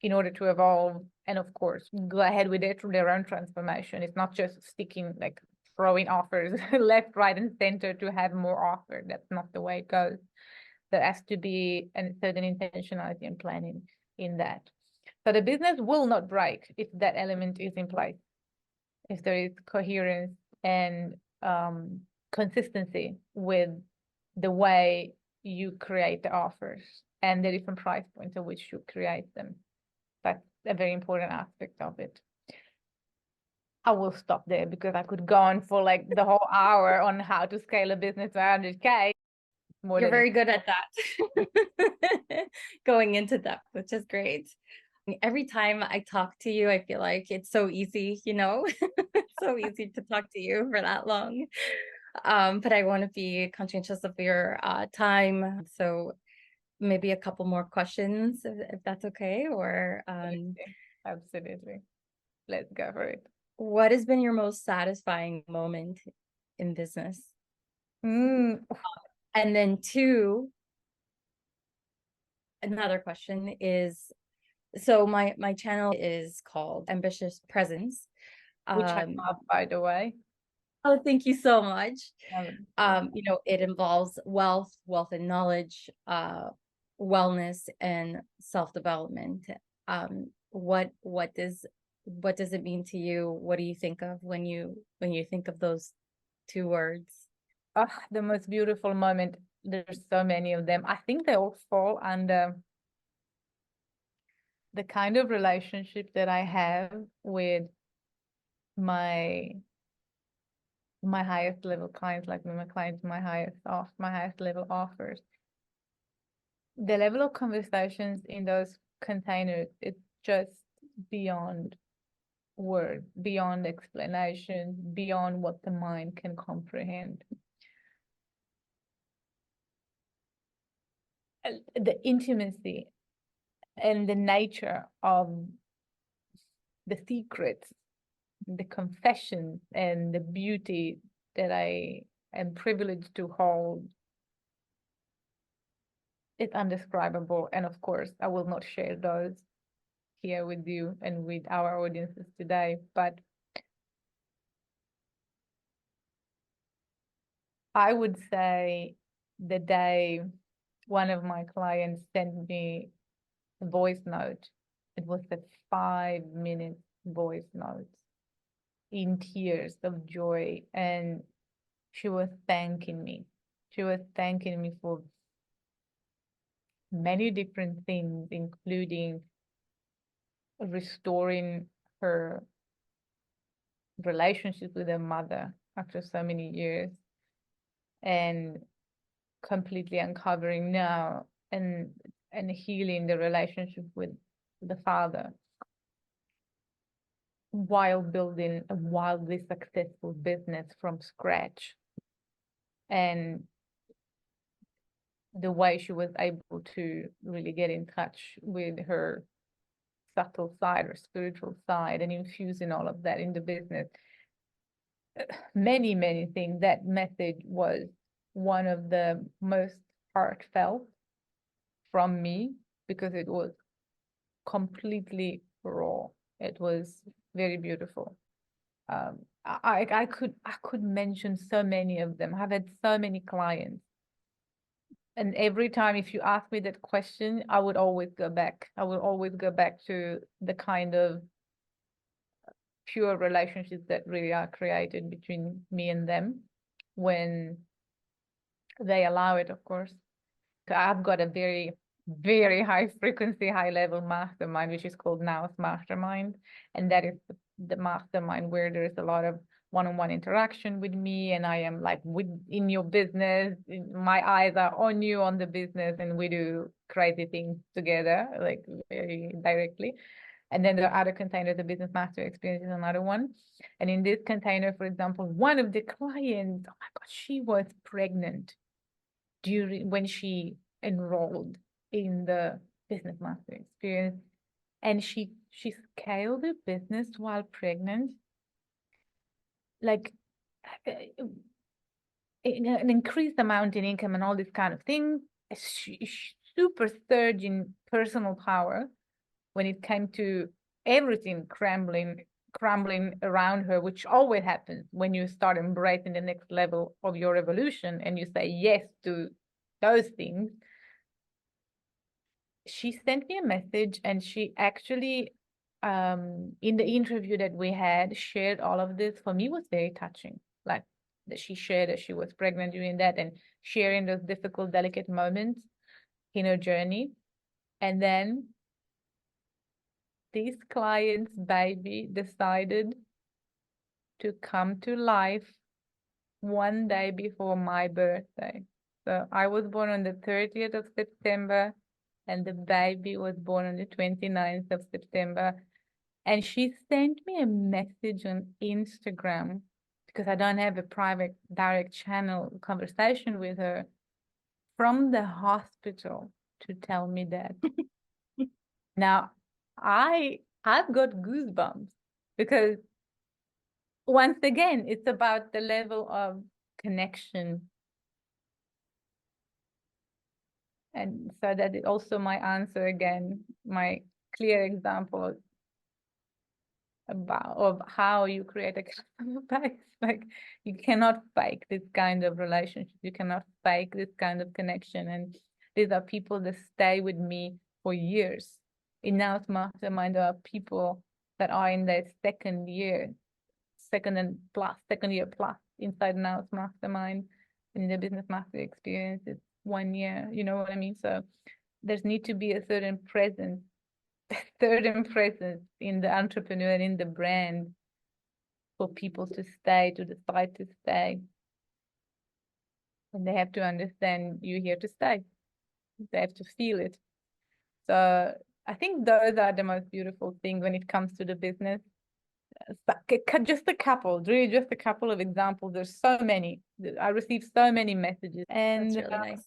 in order to evolve. And of course, go ahead with it through their own transformation. It's not just sticking, like throwing offers left, right, and center to have more offer. That's not the way it goes. There has to be a certain intentionality and planning in that. So the business will not break if that element is in place, if there is coherence and consistency with the way you create the offers and the different price points at which you create them. That's a very important aspect of it. I will stop there because I could go on for like the whole hour on how to scale a business to 100K. You're very good at that. Going into depth, which is great. Every time I talk to you, I feel like it's so easy, it's so easy to talk to you for that long. But I want to be conscientious of your time. So maybe a couple more questions, if that's okay, or Absolutely. Let's go for it. What has been your most satisfying moment in business? And then two, another question is, so my channel is called Ambitious Presence. Which I love, by the way. Oh, thank you so much. It involves wealth and knowledge, wellness and self-development. What does it mean to you? What do you think of when you think of those two words? The most beautiful moment. There's so many of them. I think they all fall under the kind of relationship that I have with my highest level clients, like my clients, my highest level offers. The level of conversations in those containers, it's just beyond words, beyond explanation, beyond what the mind can comprehend. The intimacy and the nature of the secrets, the confessions, and the beauty that I am privileged to hold, it's undescribable. And of course, I will not share those here with you and with our audiences today, but I would say the day one of my clients sent me a voice note, it was a 5-minute voice note in tears of joy, and she was thanking me. She was thanking me for many different things, including restoring her relationship with her mother after so many years, and completely uncovering now and healing the relationship with the father, while building a wildly successful business from scratch. And the way she was able to really get in touch with her subtle side or spiritual side and infusing all of that in the business. Many things. That message was one of the most heartfelt from me because it was completely raw. It was very beautiful. I could mention so many of them. I've had so many clients, and every time if you ask me that question, I would always go back. I would always go back to the kind of pure relationships that really are created between me and them when they allow it, of course. I've got a very high frequency, high level mastermind, which is called Now's Mastermind. And that is the mastermind where there is a lot of one-on-one interaction with me, and I am like in your business, my eyes are on you, on the business, and we do crazy things together, like very directly. And then there are other containers, the business master experience is another one. And in this container, for example, one of the clients, oh my God, she was pregnant when she enrolled in the business master experience, and she scaled the business while pregnant, like an increased amount in income and all these kind of things. Super surge in personal power when it came to everything crumbling around her, which always happens when you start embracing the next level of your evolution and you say yes to those things. She sent me a message, and she actually, in the interview that we had, shared all of this. For me, was very touching. Like that she shared that she was pregnant during that, and sharing those difficult, delicate moments in her journey. And then this client's baby decided to come to life one day before my birthday. So I was born on the 30th of September, and the baby was born on the 29th of September. And she sent me a message on Instagram, because I don't have a private direct channel conversation with her, from the hospital to tell me that. Now, I've got goosebumps, because once again, it's about the level of connection. And so that is also my answer again, my clear example of how you create a customer base. Like, you cannot fake this kind of relationship. You cannot fake this kind of connection. And these are people that stay with me for years. In Now's Mastermind, there are people that are in their second year plus inside Now's Mastermind. And in the business master experience, it's 1 year. You know what I mean? So there's need to be a certain presence in the entrepreneur and in the brand for people to decide to stay. And they have to understand you're here to stay. They have to feel it. So I think those are the most beautiful things when it comes to the business. Just a couple of examples. There's so many. I received so many messages. And that's really nice.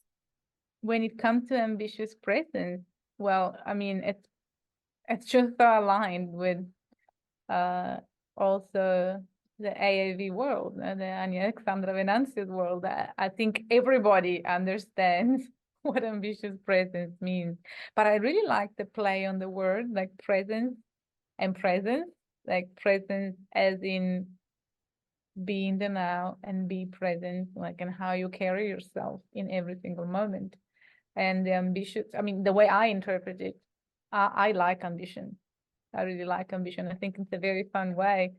When it comes to ambitious presence, well, I mean, it's just so aligned with also the AAV world, the Ania Alexandra Venanzio world. I think everybody understands what ambitious presence means. But I really like the play on the word, like presence and presence, like presence as in be in the now and be present, like in how you carry yourself in every single moment. And the ambitious, I mean, the way I interpret it, I like ambition. I really like ambition. I think it's a very fun way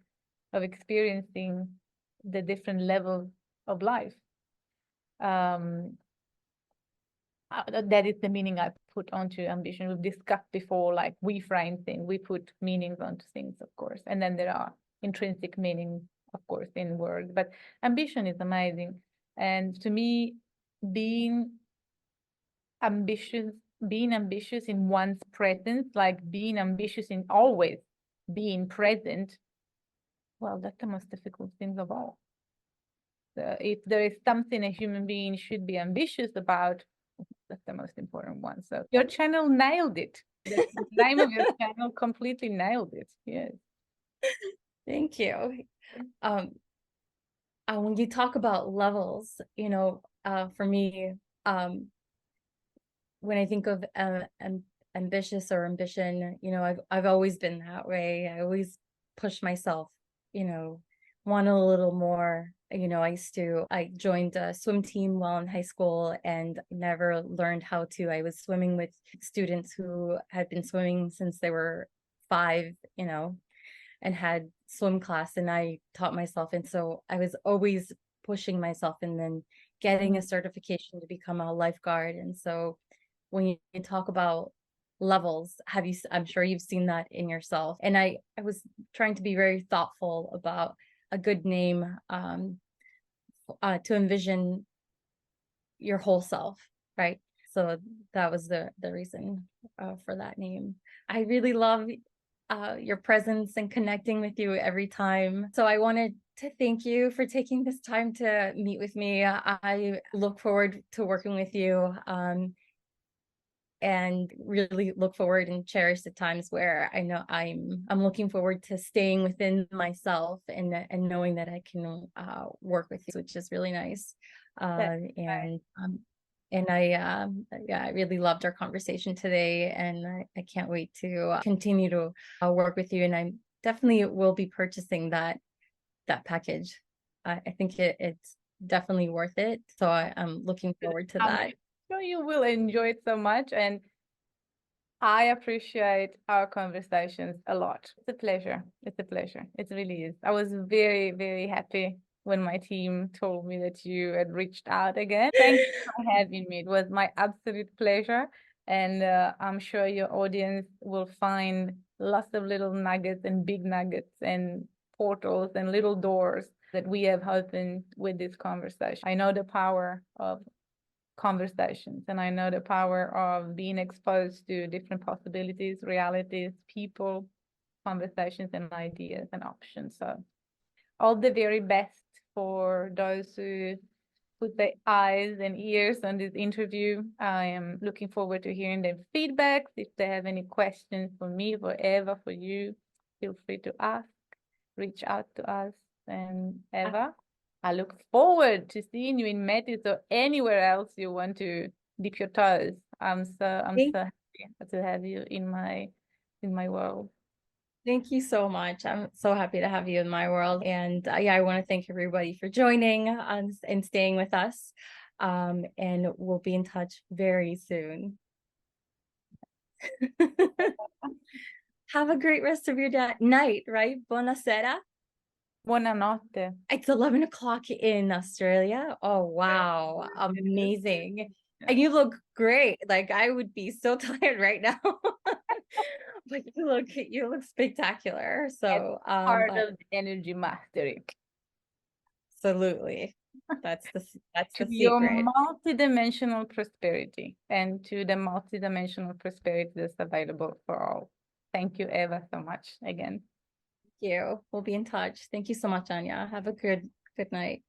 of experiencing the different levels of life. That is the meaning I put onto ambition. We've discussed before, like we frame things, we put meanings onto things, of course. And then there are intrinsic meanings, of course, in words. But ambition is amazing. And to me, being ambitious in one's presence, like being ambitious in always being present, well, that's the most difficult thing of all. So if there is something a human being should be ambitious about, That's the most important one. So your channel nailed it. The name of your channel completely nailed it. Yes. Thank you. When you talk about levels, for me, when I think of ambitious or ambition, I've always been that way. I always push myself, want a little more. I joined a swim team while in high school and never learned how to. I was swimming with students who had been swimming since they were 5, and had swim class, and I taught myself. And so I was always pushing myself and then getting a certification to become a lifeguard. And so when you talk about levels, I'm sure you've seen that in yourself. And I was trying to be very thoughtful about a good name to envision your whole self, right? So that was the reason for that name. I really love your presence and connecting with you every time. So I wanted to thank you for taking this time to meet with me. I look forward to working with you. And really look forward and cherish the times where I know I'm looking forward to staying within myself and knowing that I can work with you, which is really nice. And I really loved our conversation today, and I can't wait to continue to work with you. And I definitely will be purchasing that package. I think it's definitely worth it. So I'm looking forward to that. Sure you will enjoy it so much, and I appreciate our conversations a lot. It's a pleasure. It's a pleasure. It really is. I was very, very happy when my team told me that you had reached out again. Thank you for having me. It was my absolute pleasure. And I'm sure your audience will find lots of little nuggets and big nuggets and portals and little doors that we have opened with this conversation. I know the power of conversations, and I know the power of being exposed to different possibilities, realities, people, conversations, and ideas and options. So all the very best for those who put their eyes and ears on this interview. I am looking forward to hearing their feedback. If they have any questions for me, for Eva, for you, feel free to ask, reach out to us. And Eva, I look forward to seeing you in Metis or anywhere else you want to dip your toes. I'm so happy to have you in my world. Thank you so much. I'm so happy to have you in my world. And I want to thank everybody for joining and staying with us. And we'll be in touch very soon. Have a great rest of your night, right? Buonasera. Buonanotte. It's 11 o'clock in Australia. Oh, wow. Amazing. And you look great. Like, I would be so tired right now. But you look spectacular. So part of the energy mastery. Absolutely. That's the secret. Your multidimensional prosperity, and to the multidimensional prosperity that's available for all. Thank you, Eva, so much again. Thank you. We'll be in touch. Thank you so much, Ania. Have a good night.